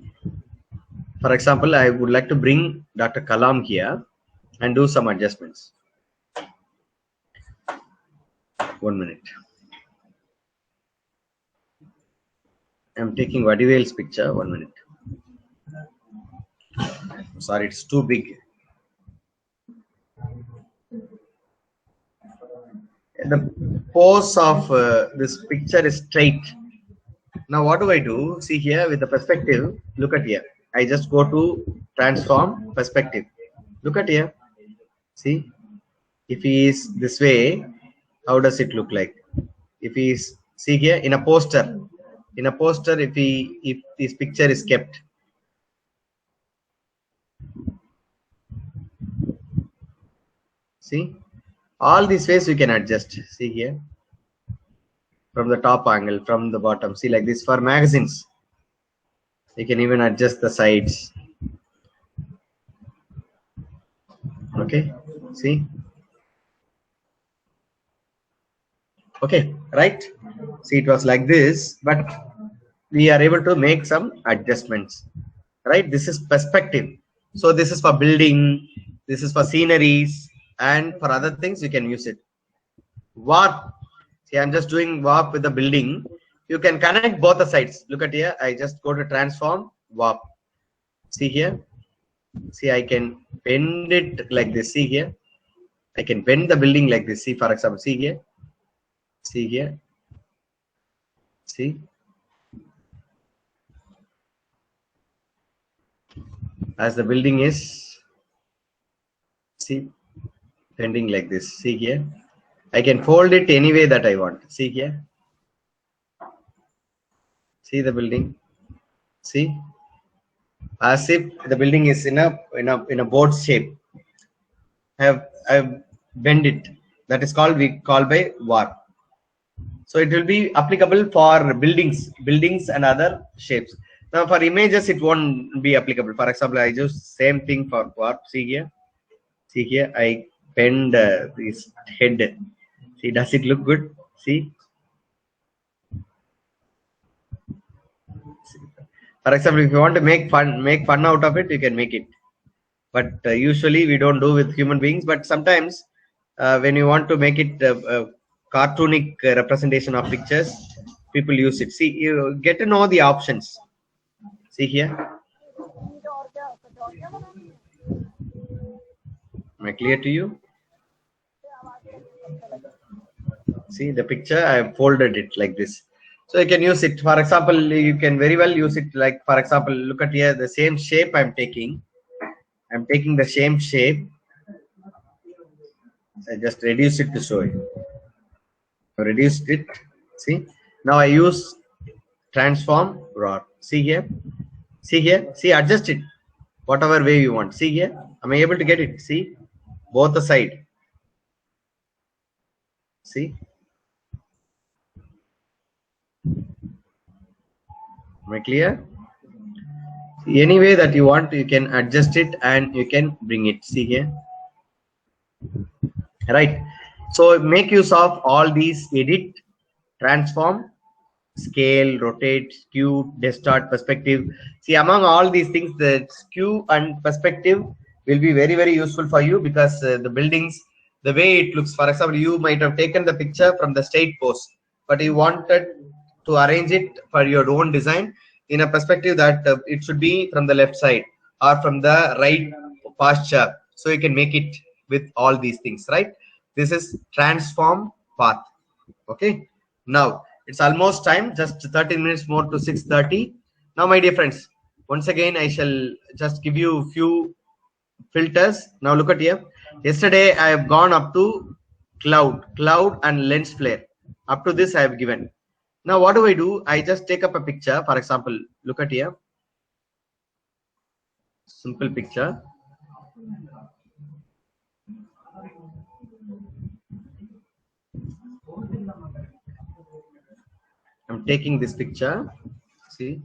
For example, I would like to bring Dr. Kalam here and do some adjustments. 1 minute. I'm taking Vadivel's picture. 1 minute. Sorry, it's too big. The pose of this picture is straight. Now what do I do? See here with the perspective. Look at here. I just go to transform perspective. Look at here. See, if he is this way, how does it look like? If he is, see here, in a poster, if this picture is kept, see, all these ways you can adjust. See here, from the top angle, from the bottom. See, like this for magazines. You can even adjust the sides. Okay, see. Okay, right? See, it was like this, but we are able to make some adjustments, right? This is perspective. So this is for building, this is for sceneries, and for other things you can use it. Warp. See, I'm just doing warp with the building. You can connect both the sides. Look at here. I just go to transform, warp. See here. See, I can bend it like this. See here. I can bend the building like this. See, for example, see here. See here. See. As the building is, see, bending like this. See here. I can fold it any way that I want. See here. See the building. See, as if the building is in a board shape. I've bend it. That is called, we call by warp. So it will be applicable for buildings and other shapes. Now for images it won't be applicable. For example, I use same thing for warp. See here, I bend this head. See, does it look good? See. For example, if you want to make fun out of it, you can make it. but usually we don't do with human beings. But sometimes when you want to make it a cartoonic representation of pictures, people use it. See, you get to know the options. See here. Am I clear to you? See the picture, I have folded it like this. So you can use it. For example, you can very well use it like, for example, look at here, the same shape I'm taking. I'm taking the same shape. I just reduce it to show you. I reduced it. See? Now I use transform rod. See here? See here? See, adjust it. Whatever way you want. See here? Am I able to get it? See? Both the side. See? Am I clear? Any way that you want, you can adjust it and you can bring it. See here? Right. So make use of all these: edit, transform, scale, rotate, skew, distort, perspective. See, among all these things, the skew and perspective will be very, very useful for you, because the buildings, the way it looks, for example, you might have taken the picture from the straight pose, but you wanted to arrange it for your own design in a perspective that it should be from the left side or from the right posture. So you can make it with all these things, right? This is transform path. Okay. Now it's almost time, just 13 minutes more to 6:30. Now, my dear friends, once again, I shall just give you a few filters. Now look at here. Yesterday I have gone up to cloud and lens flare. Up to this I have given. Now what do? I just take up a picture. For example, look at here. Simple picture. I'm taking this picture. See,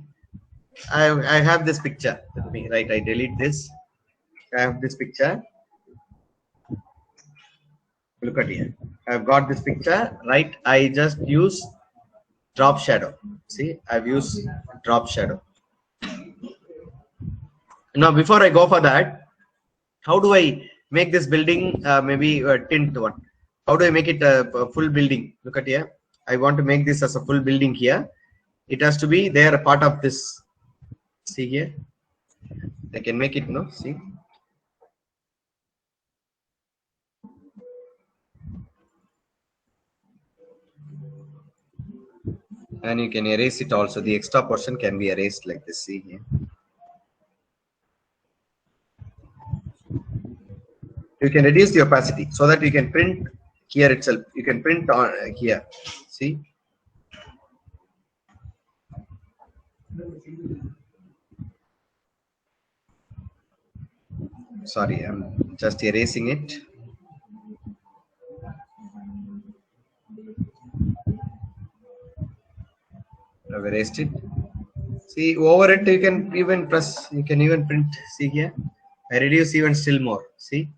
I have this picture with me, right? I delete this. I have this picture. Look at here. I've got this picture, right? I just use drop shadow. See, I've used drop shadow. Now, before I go for that, how do I make this building maybe a tint one? How do I make it a full building? Look at here. I want to make this as a full building here. It has to be there, a part of this. See here. I can make it, no? See. And you can erase it also. The extra portion can be erased like this. See here. You can reduce the opacity so that you can print here itself. You can print on here. See. Sorry, I'm just erasing it. I've erased it. See, over it you can even press, you can even print. See here, I reduce even still more. See,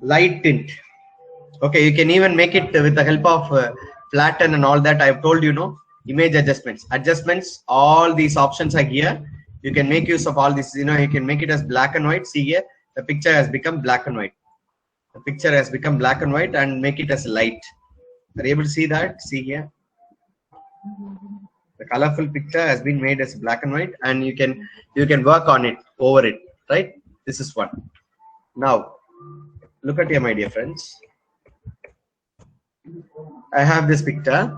light tint. Okay, you can even make it with the help of flatten and all that. I've told you, no, image adjustments, all these options are here. You can make use of all this. You know, you can make it as black and white. See here, the picture has become black and white. The picture has become black and white, and make it as light. Are you able to see that? See here. The colorful picture has been made as black and white, and you can work on it, over it, right? This is one. Now look at here, my dear friends. I have this picture.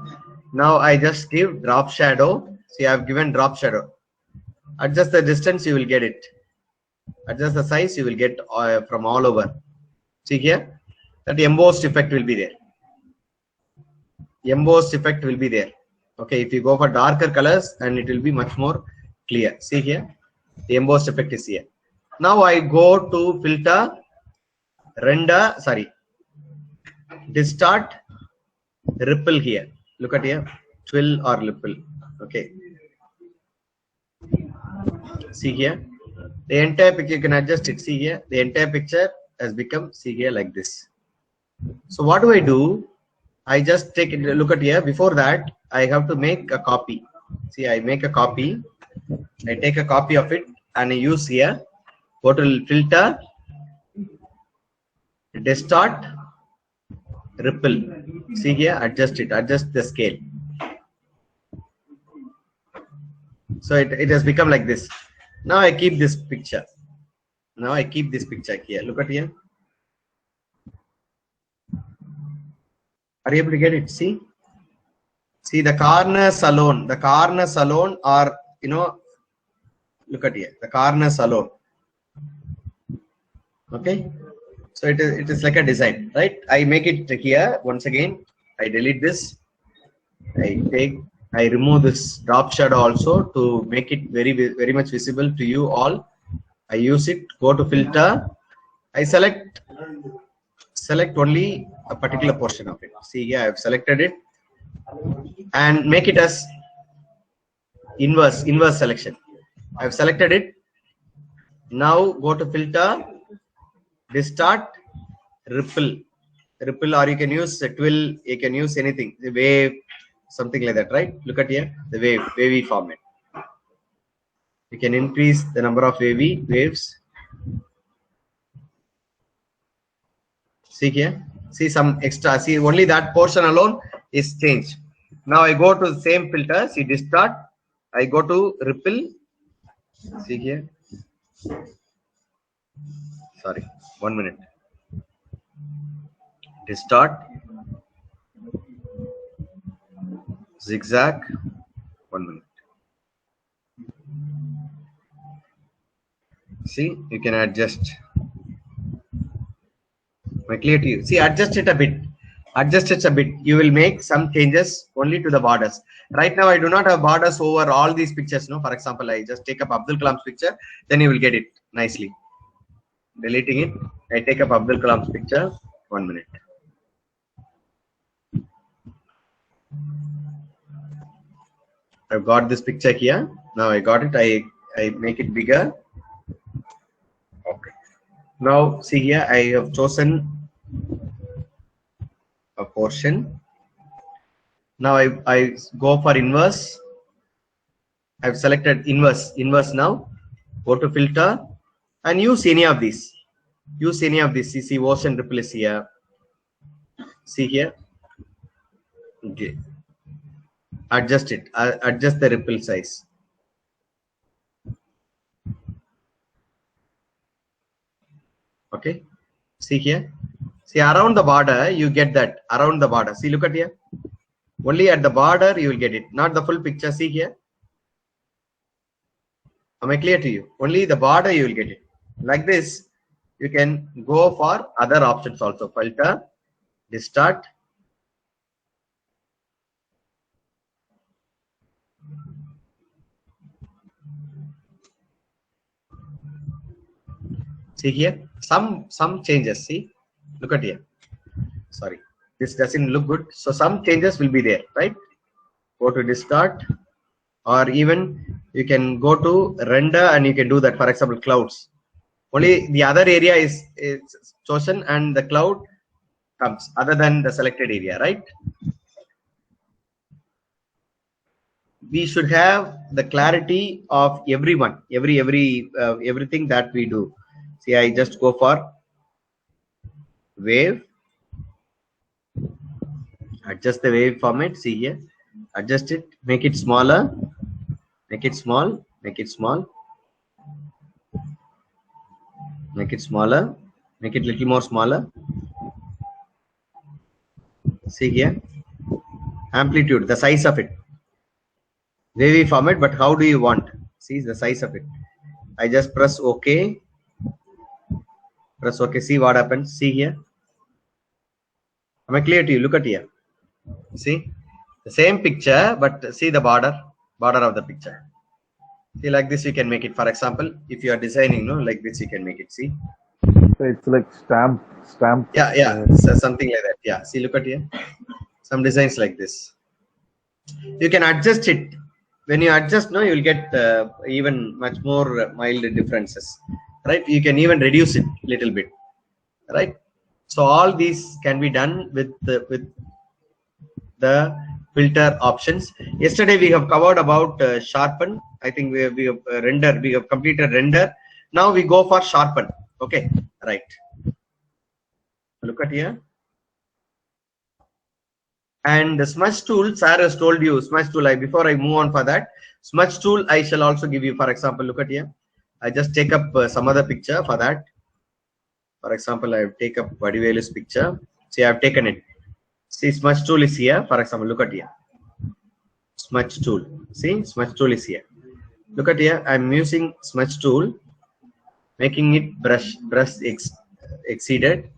Now I just give drop shadow. See, I have given drop shadow. Adjust the distance, you will get it. Adjust the size, you will get from all over. See here, that embossed effect will be there. Embossed effect will be there. Okay, if you go for darker colors, and it will be much more clear. See here, the embossed effect is here. Now I go to filter, render, sorry, distort, ripple here. Look at here, twill or ripple. Okay. See here, the entire picture, you can adjust it. See here, the entire picture has become, see here, like this. So what do? I just take it, look at here. Before that, I have to make a copy. See, I make a copy. I take a copy of it and I use here Go to filter, distort, ripple. See here, adjust it, adjust the scale. So it has become like this. Now I keep this picture. Now I keep this picture here. Look at here. Are you able to get it? See? See the corners alone. The corners alone are, you know, look at here. The corners alone. Okay. So it is like a design, right? I make it here once again. I delete this. I remove this drop shadow also to make it very much visible to you all. I use it. Go to filter. I select only a particular portion of it. See here, I have selected it and make it as inverse selection. I have selected it. Now go to filter, distort, ripple, or you can use a twill. You can use anything, the wave, something like that, right? Look at here, the wavy format. You can increase the number of waves. See here, see some extra. See only that portion alone is changed. Now I go to the same filter. See distort. I go to ripple. See here. Sorry, 1 minute. Distort, zigzag, 1 minute. See, you can adjust. Am I clear to you? See, adjust it a bit. Adjust it a bit. You will make some changes only to the borders. Right now, I do not have borders over all these pictures. No, for example, I just take up Abdul Kalam's picture, then you will get it nicely. Deleting it, I take up Abdul Kalam's picture. 1 minute. I've got this picture here. Now I got it. I make it bigger. Okay. Now see here, I have chosen a portion. Now I go for inverse. I've selected inverse now. Go to filter and use any of these. Use any of these. See ocean ripple is here. See here. Okay. Adjust it. Adjust the ripple size. Okay. See here. See around the border, you get that. Around the border. See, look at here. Only at the border you will get it. Not the full picture. See here. Am I clear to you? Only the border you will get it. Like this, you can go for other options also. Filter, distort. See here, some changes. See, look at here. Sorry, this doesn't look good. So some changes will be there, right? Go to distort, or even you can go to render and you can do that. For example, clouds. Only the other area is chosen and the cloud comes other than the selected area, right? We should have the clarity of everyone, everything that we do. See, I just go for wave, adjust the wave format. See here, adjust it, make it smaller, make it small, make it small, make it smaller, make it little more smaller. See here, amplitude, the size of it, wavy format, but how do you want? See the size of it. I just press OK. Press OK. See what happens. See here. Am I clear to you? Look at here. See the same picture, but see the border of the picture. See, like this you can make it. For example, if you are designing, no, like this you can make it. See. So it's like stamp. Yeah. So something like that. Yeah. See, look at here. Some designs like this. You can adjust it. When you adjust, no, you will get even much more mild differences. Right? You can even reduce it a little bit. Right? So all these can be done with the filter options. Yesterday we have covered about sharpen. I think we have render. We have completed render. Now we go for sharpen. Okay, right. Look at here. And the smudge tool, sir has told you smudge tool. Before I move on for that, smudge tool I shall also give you. For example, look at here. I just take up some other picture for that. For example, I take up Vadivelu's picture. See, I have taken it. See, smudge tool is here. For example, look at here. Smudge tool. See, smudge tool is here. Look at here. I'm using smudge tool, making it brush exceeded,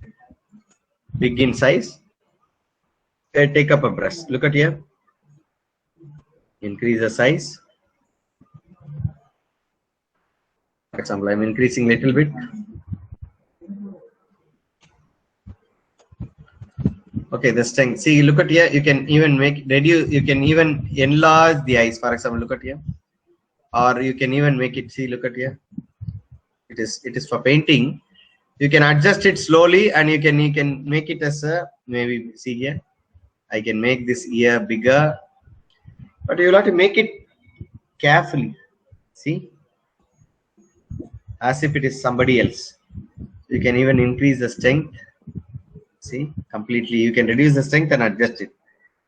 big in size. I take up a brush. Look at here. Increase the size. For example, I'm increasing little bit. Okay, this thing. See, look at here. You can even reduce. You can even enlarge the eyes. For example, look at here. Or you can even make it. See, look at here. It is for painting. You can adjust it slowly, and you can make it as a maybe. See here. I can make this ear bigger, but you will have to make it carefully. See, as if it is somebody else. You can even increase the strength. See, completely. You can reduce the strength and adjust it.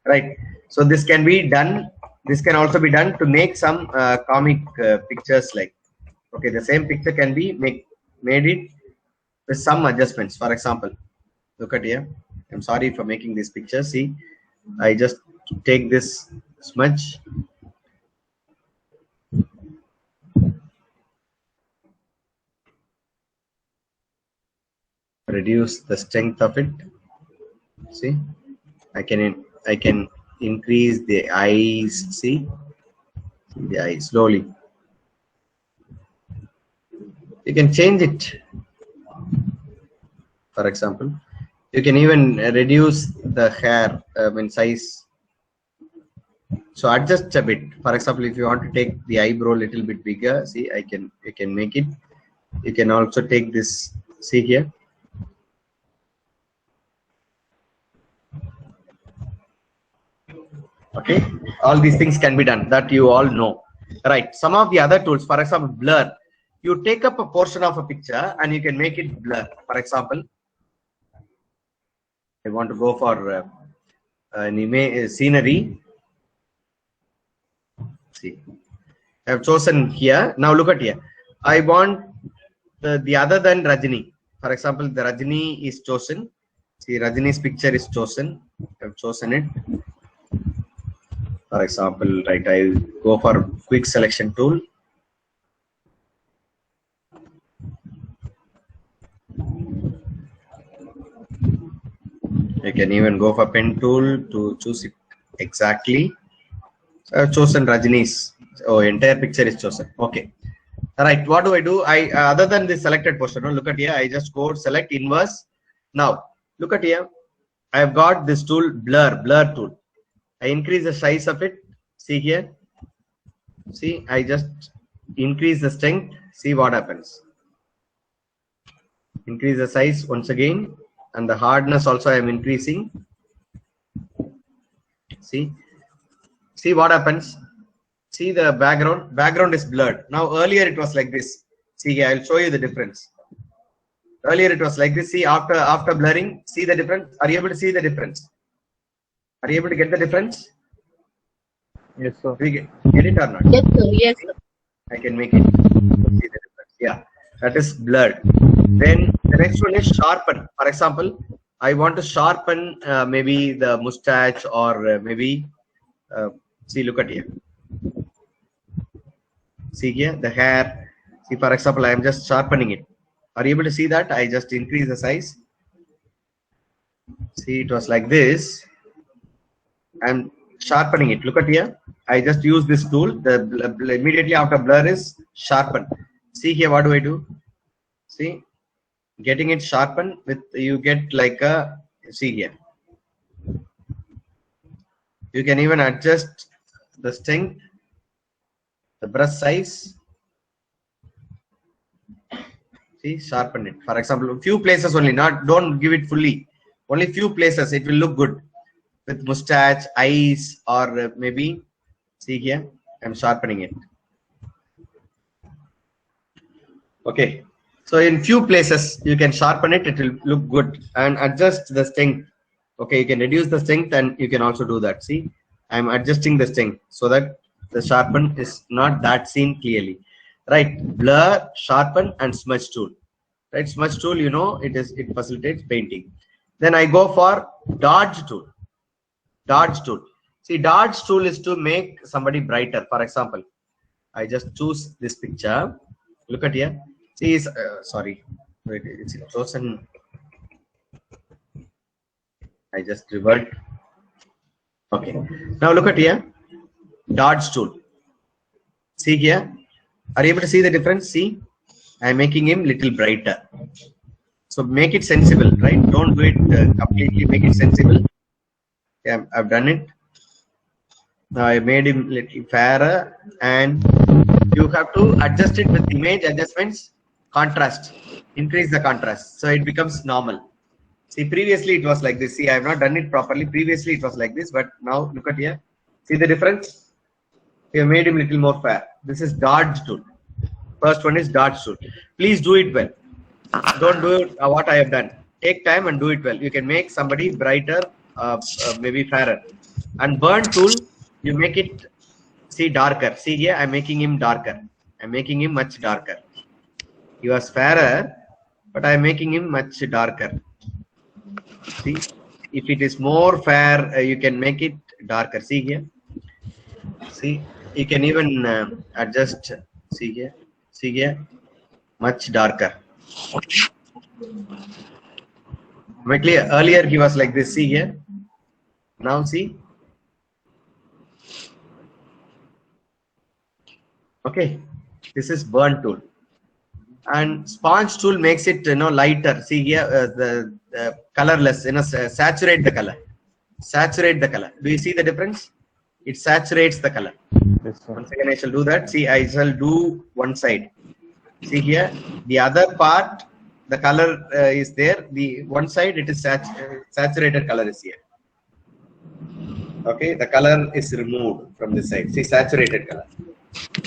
Right. So this can be done. This can also be done to make some comic pictures. Like, okay, the same picture can be made it with some adjustments. For example, look at here. I'm sorry for making this picture. See, I just take this smudge, reduce the strength of it. See, I can increase the eyes. See the eyes slowly. You can change it. For example, you can even reduce the hair in size. So adjust a bit. For example, if you want to take the eyebrow a little bit bigger, see, you can make it. You can also take this. See here. Okay, all these things can be done, that you all know. Right. Some of the other tools, for example, blur. You take up a portion of a picture and you can make it blur. For example, I want to go for an image scenery. See, I have chosen here. Now look at here. I want the other than Rajini. For example, the Rajini is chosen. See, Rajini's picture is chosen. I have chosen it. For example, right, I go for quick selection tool. You can even go for pen tool to choose it exactly. So I've chosen Rajini's. Oh, entire picture is chosen. Okay. All right. What do I do? Other than the selected portion, look at here. I just go select inverse. Now look at here. I have got this tool, blur tool. I increase the size of it. See here. See, I just increase the strength. See what happens. Increase the size once again, and the hardness also I am increasing. See what happens. See the background is blurred. Now earlier it was like this. See here, I'll show you the difference. Earlier it was like this. See, after blurring, see the difference. Are you able to see the difference? Are you able to get the difference? Yes, sir. We get it or not? Yes, sir. Yes, sir. I can make it. See the difference. Yeah, that is blurred. Then the next one is sharpen. For example, I want to sharpen maybe the mustache or maybe see, look at here. See here the hair. See, for example, I am just sharpening it. Are you able to see that? I just increase the size. See, it was like this. I'm sharpening it. Look at here. I just use this tool. The immediately after blur is sharpen. See here, what do I do? See, getting it sharpened with, you get like a, see here. You can even adjust the strength, the brush size. See, sharpen it. For example, a few places only. Don't give it fully. Only few places. It will look good with mustache, eyes, or maybe. See here, I'm sharpening it. Okay. So in few places you can sharpen it. It will look good, and adjust the strength. Okay, you can reduce the strength, and you can also do that. See, I'm adjusting the strength so that the sharpen is not that seen clearly. Right. Blur, sharpen, and smudge tool. Right. Smudge tool, you know, it facilitates painting. Then I go for dodge tool. Dodge tool. See, dodge tool is to make somebody brighter. For example, I just choose this picture. Look at here. See, sorry, wait, it's chosen. I just revert. Okay. Now look at here. Dodge tool. See here. Are you able to see the difference? See, I'm making him little brighter. So make it sensible, right? Don't do it completely. Make it sensible. Yeah, I've done it. Now I made him little fairer, and you have to adjust it with image adjustments, contrast, increase the contrast, so it becomes normal. See, previously it was like this. See, I have not done it properly. Previously it was like this, but now look at here. See the difference? We have made him little more fair. This is dodge tool. First one is dodge tool. Please do it well. Don't do it what I have done. Take time and do it well. You can make somebody brighter, maybe fairer. And burn tool, you make it, see, darker. See here, I'm making him darker. I'm making him much darker. He was fairer, but I'm making him much darker. See, if it is more fair, you can make it darker. See here. See, you can even adjust. See here, much darker. Earlier he was like this. See here. Now see. Okay, this is burn tool, and sponge tool makes it, you know, lighter. See here, the colorless, you know, saturate the color. Saturate the color. Do you see the difference? It saturates the color. Yes, sir. Once again, I shall do that. See, I shall do one side. See here, the other part, the color is there. The one side, it is saturated color is here. Okay, the color is removed from this side. See, saturated color.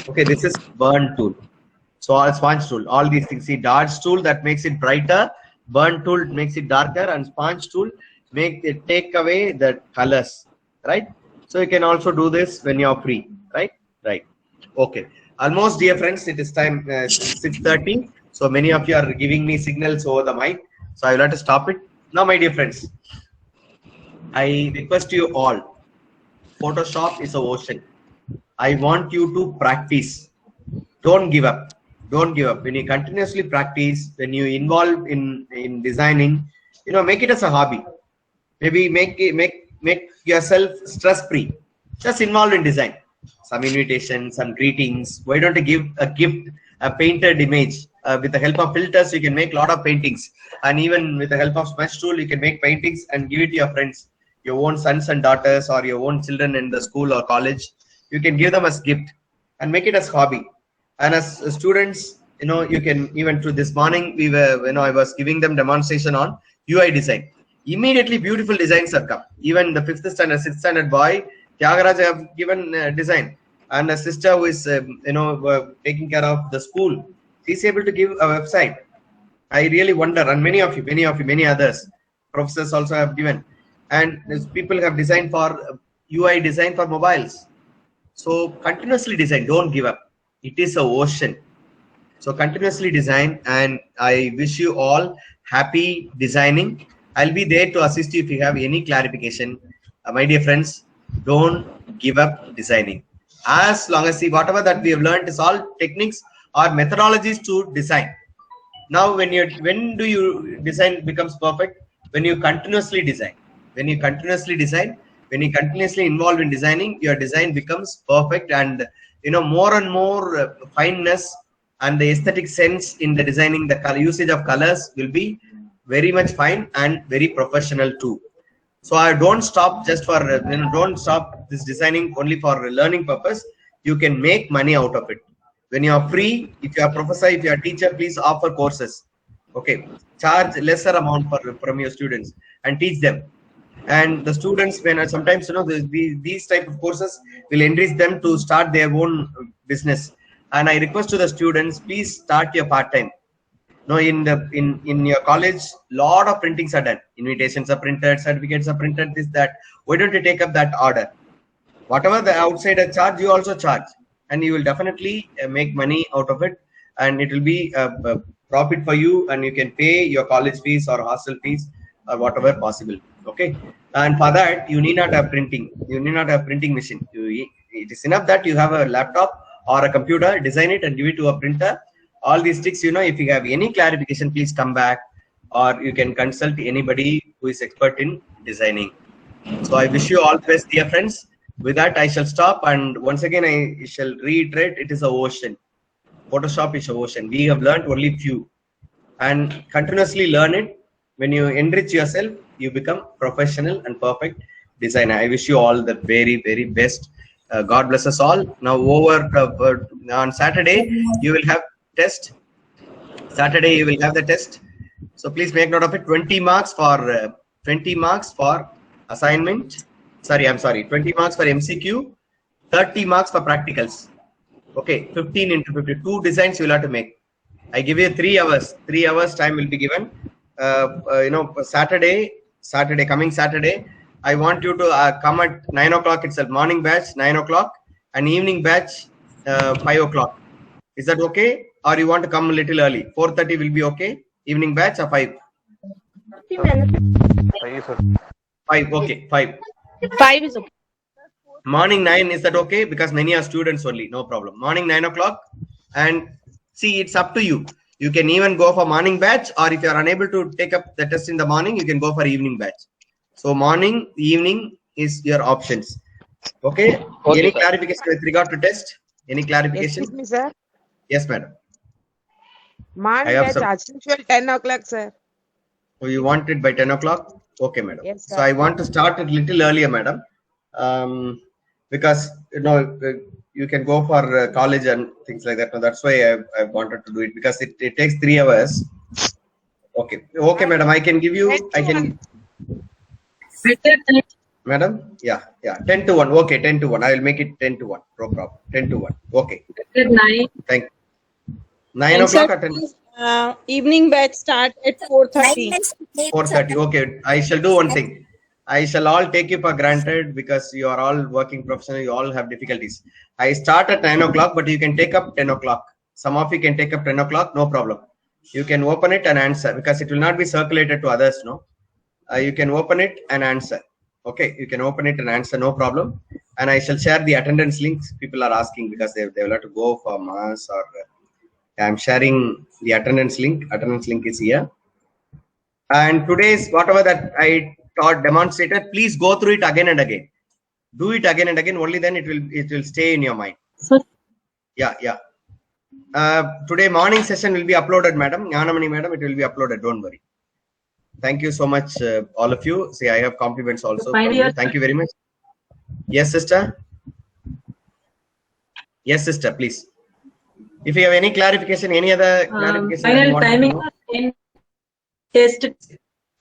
Okay, this is burn tool. So all sponge tool, all these things. See, dodge tool that makes it brighter, burn tool makes it darker, and sponge tool take away the colors. Right? So you can also do this when you are free. Right? Right. Okay. Almost, dear friends, it is time 6:30. So many of you are giving me signals over the mic. So I will have to stop it. Now, my dear friends, I request you all, Photoshop is an ocean. I want you to practice. Don't give up. Don't give up. When you continuously practice, when you involve in designing, you know, make it as a hobby. Maybe make yourself stress-free. Just involved in design. Some invitations, some greetings. Why don't you give a gift, a painted image? With the help of filters, you can make a lot of paintings. And even with the help of Smudge tool, you can make paintings and give it to your friends, your own sons and daughters, or your own children in the school or college. You can give them as gift and make it as hobby. And as students, you know, you can even through this morning, we were, you know, I was giving them demonstration on UI design. Immediately beautiful designs have come. Even the 5th standard, 6th standard boy, Tyagaraja have given design. And a sister who is, you know, taking care of the school, she's able to give a website. I really wonder, and many others, professors also have given. And people have designed for UI design for mobiles. So continuously design, don't give up. It is an ocean. So continuously design, and I wish you all happy designing. I'll be there to assist you if you have any clarification. My dear friends, don't give up designing. As long as, see, whatever that we have learned is all techniques or methodologies to design. Now, when do you design becomes perfect? When you continuously design. When you continuously design, when you continuously involve in designing, your design becomes perfect, and you know, more and more fineness and the aesthetic sense in the designing, the color usage of colors will be very much fine and very professional too. So I don't stop just for, you know, don't stop this designing only for learning purpose. You can make money out of it. When you are free, if you are a professor, if you are a teacher, please offer courses. Okay, charge lesser amount from your students and teach them. And the students, when sometimes, you know, these type of courses will encourage them to start their own business. And I request to the students, please start your part-time. No, in your college, lot of printings are done. Invitations are printed, certificates are printed, this, that. Why don't you take up that order? Whatever the outsider charge, you also charge, and you will definitely make money out of it, and it will be a profit for you, and you can pay your college fees or hostel fees or whatever possible. Okay, and for that you need not have printing. You need not have printing machine. It is enough that you have a laptop or a computer, design it and give it to a printer. All these tricks, if you have any clarification, please come back, or you can consult anybody who is expert in designing. So I wish you all the best, dear friends. With that, I shall stop, and once again I shall reiterate, it is an ocean. Photoshop is an ocean. We have learned only few, and continuously learn it. When you enrich yourself, you become professional and perfect designer. I wish you all the very, very best. God bless us all. Now on Saturday, you will have test. Saturday you will have the test. So please make note of it. 20 marks for assignment. 20 marks for MCQ, 30 marks for practicals. Okay, 15 into 50. 2 designs you will have to make. I give you 3 hours. 3 hours time will be given. Coming Saturday, I want you to come at 9 o'clock itself. Morning batch 9 o'clock and evening batch 5 o'clock. Is that okay? Or you want to come a little early? 4:30 will be okay. Evening batch or 5? 5. Okay, 5. 5 is okay. Morning 9, is that okay? Because many are students only, no problem. Morning 9 o'clock, and see, it's up to you. You can even go for morning batch, or if you are unable to take up the test in the morning, you can go for evening batch. So morning, evening is your options. Okay. Any clarification with regard to test? Any clarification? Excuse me, sir. Yes, madam. Morning batch as usual 10 o'clock, sir. So you want it by 10 o'clock? Okay, madam. Yes, sir. So I want to start it little earlier, madam, because you can go for college and things like that. So that's why I wanted to do it, because it takes 3 hours. Okay, madam. I can give you. Madam, yeah, 10 to 1. Okay, 10 to 1. I will make it 10 to 1. No problem. 10 to 1. Okay. 9. Thank you. 9 o'clock or 10? Evening batch start at 4:30. 4:30. Okay, I shall do one thing. I shall all take you for granted, because you are all working professional. You all have difficulties. I start at 9 o'clock, but you can take up 10 o'clock. Some of you can take up 10 o'clock. No problem. You can open it and answer, because it will not be circulated to others. No. You can open it and answer. Okay, you can open it and answer, no problem. And I shall share the attendance links. People are asking because they will have to go for mass, or I'm sharing the attendance link. Attendance link is here. And today's whatever that I taught, demonstrated, please go through it again and again. Do it again and again. Only then it will stay in your mind. Yeah. Today morning session will be uploaded, madam. Jnanamani madam, it will be uploaded. Don't worry. Thank you so much, all of you. See, I have compliments also. Thank you very much. Yes, sister. Yes, sister, please. If you have any clarification, any other clarification. Final timing in test.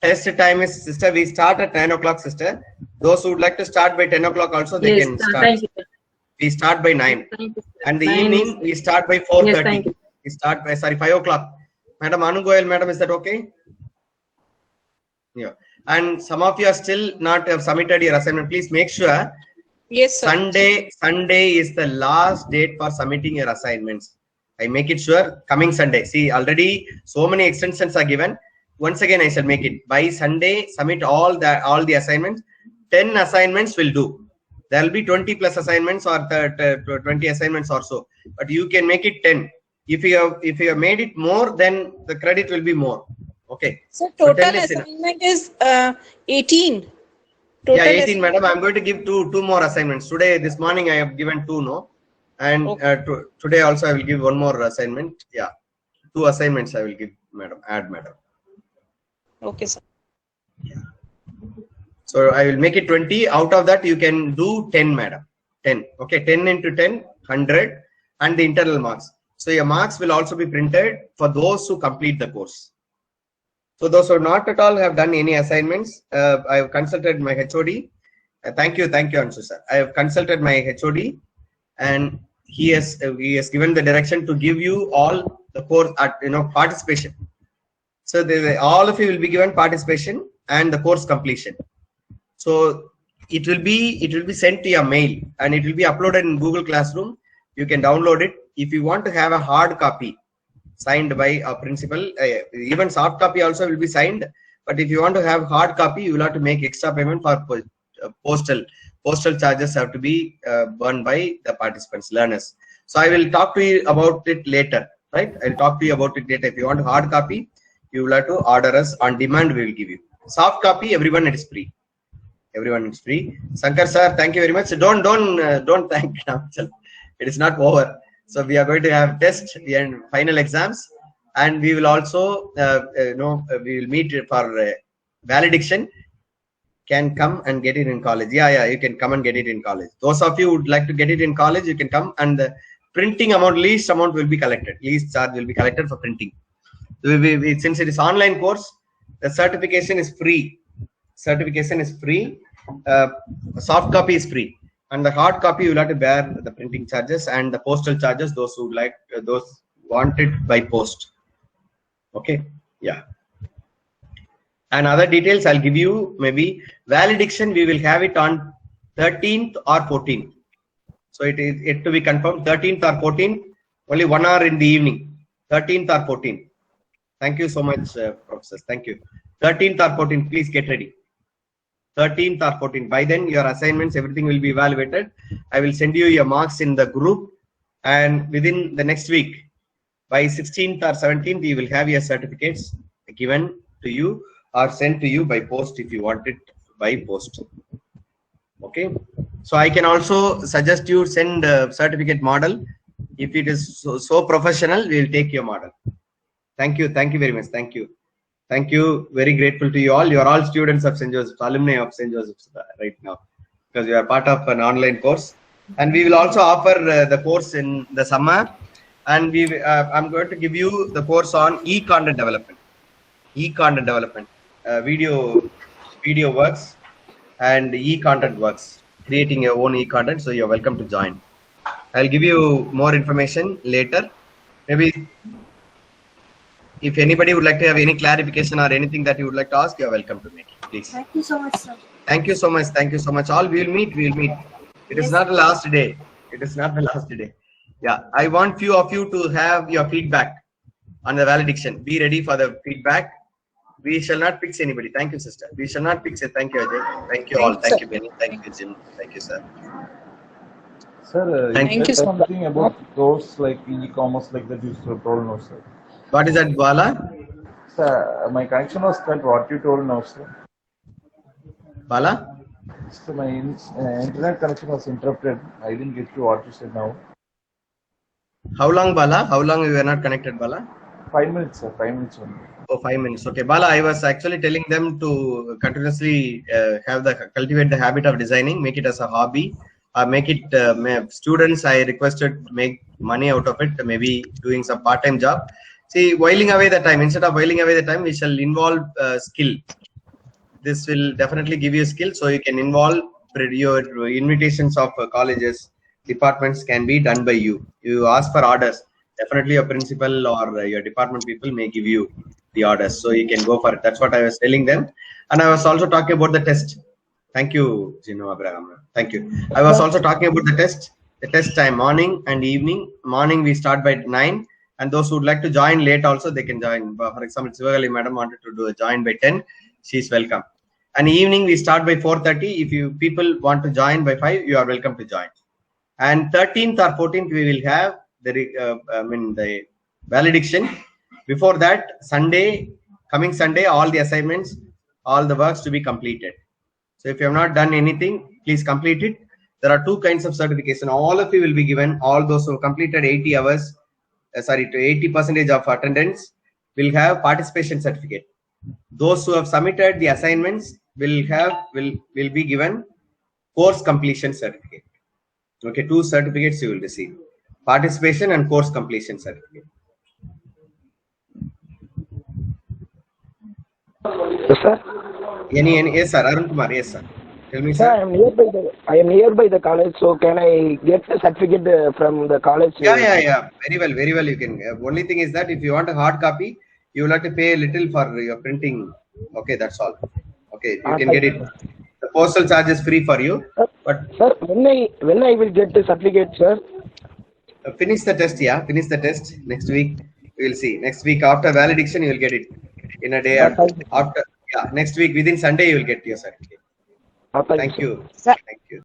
Test time is, sister, we start at 9 o'clock, sister. Those who would like to start by 10 o'clock also, they can start. Thank you. We start by 9. And the evening, we start by 4:30. We start by, 5 o'clock. Madam Anu Goyal, madam, is that okay? Yeah. And some of you are still not have submitted your assignment. Please make sure. Yes, sir. Sunday is the last date for submitting your assignments. I make it sure coming Sunday. See, already so many extensions are given. Once again, I shall make it by Sunday. Submit all the assignments. 10 assignments will do. There will be 20 plus assignments, or 20 assignments or so. But you can make it 10. If you have made it more, then the credit will be more. Okay. So total assignment is 18. Yeah, 18, madam. I'm going to give two more assignments. Today, this morning, I have given 2, no? And today also I will give 1 more assignment. Yeah. 2 assignments I will give, madam. Add, madam. Okay, sir. Yeah. So I will make it 20. Out of that, you can do 10, madam. 10. Okay. 10 into 10, 100. And the internal marks. So your marks will also be printed for those who complete the course. So those who not at all have done any assignments, I have consulted my HOD. Thank you, Anshu sir. I have consulted my HOD, and he has given the direction to give you all the course at participation. So all of you will be given participation and the course completion. So it will be sent to your mail and it will be uploaded in Google Classroom. You can download it. If you want to have a hard copy signed by a principal, even soft copy also will be signed. But if you want to have hard copy, you will have to make extra payment for postal charges have to be borne by the participants, learners. So I will talk to you about it later, right? I'll talk to you about it later. If you want hard copy, you will have to order us on demand. We will give you soft copy. Everyone, it is free. Everyone is free. Shankar sir, thank you very much. Don't thank yourself. It is not over. So we are going to have tests and final exams, and we will also we will meet for valediction. Can come and get it in college. Yeah, you can come and get it in college. Those of you who would like to get it in college, you can come, and the printing amount, least amount will be collected. Least charge will be collected for printing. Since it is online course, the certification is free. Certification is free. Soft copy is free, and the hard copy you will have to bear the printing charges and the postal charges. Those who like, those wanted by post. Okay. Yeah. And other details I'll give you. Maybe valediction, we will have it on 13th or 14th. So it is yet to be confirmed. 13th or 14th, only 1 hour in the evening. 13th or 14th. Thank you so much, professors. Thank you. 13th or 14th, please get ready. 13th or 14th. By then, your assignments, everything will be evaluated. I will send you your marks in the group, and within the next week, by 16th or 17th, you will have your certificates given to you or sent to you by post if you want it by post. Okay. So I can also suggest you send a certificate model. If it is so professional, we will take your model. Thank you. Thank you very much. Thank you. Thank you. Very grateful to you all. You are all students of St. Joseph's, alumni of St. Joseph's right now, because you are part of an online course. And we will also offer the course in the summer. And I'm going to give you the course on e-content development. E-content development. Video works and e-content works. Creating your own e-content. So you're welcome to join. I'll give you more information later. Maybe if anybody would like to have any clarification or anything that you would like to ask, you're welcome to make it, please. Thank you so much, sir. Thank you so much. Thank you so much. All we will meet. We will meet. It is not the last day. It is not the last day. Yeah. I want few of you to have your feedback on the valediction. Be ready for the feedback. We shall not fix anybody. Thank you, sister. We shall not fix it. Thank you, Ajay. Thank you all. Thank you, Benny. Thank you, Jim. Thank you, sir. Sir, Thank you said something about course like e-commerce like that you told now, sir. What is that, Bala? Sir, my connection was cut. What you told now, sir. Bala? So my internet connection was interrupted. I didn't get to what you said now. How long, Bala? How long you were not connected, Bala? 5 minutes, sir. 5 minutes only. Oh, 5 minutes. Okay, Bala, I was actually telling them to continuously cultivate the habit of designing, make it as a hobby, make it students. I requested make money out of it, maybe doing some part-time job. See, whiling away the time. Instead of whiling away the time, we shall involve skill. This will definitely give you a skill, so you can involve your invitations of colleges, departments can be done by you. You ask for orders. Definitely your principal or your department people may give you the orders, so you can go for it. That's what I was telling them. And I was also talking about the test. Thank you, Gino Abraham. Thank you. I was also talking about the test time, morning and evening. Morning we start by 9, and those who would like to join late also, they can join. For example, Sivagali madam wanted to do a join by 10, she's welcome. And evening we start by 4:30. If you people want to join by 5, you are welcome to join. And 13th or 14th we will have the valediction. Before that, coming Sunday, all the assignments, all the works to be completed. So if you have not done anything, please complete it. There are 2 kinds of certification. All of you will be given. All those who completed 80 hours, to 80% of attendance will have participation certificate. Those who have submitted the assignments will be given course completion certificate. Okay, 2 certificates you will receive: participation and course completion certificate. Yes, sir. Yes, sir. Arun Kumar, yes, sir. Tell me, Sir, sir. I am nearby the college, so can I get the certificate from the college? Yeah. Very well. You can. Only thing is that if you want a hard copy, you will have to pay a little for your printing. Okay, that's all. Okay, you can get it. The postal charge is free for you. But sir, when I will get the certificate, sir? Finish the test. Yeah, finish the test. Next week we will see. Next week after valediction, you will get it in a day after. Yeah, next week within Sunday you will get your certificate. Thank you. Sir. Thank you.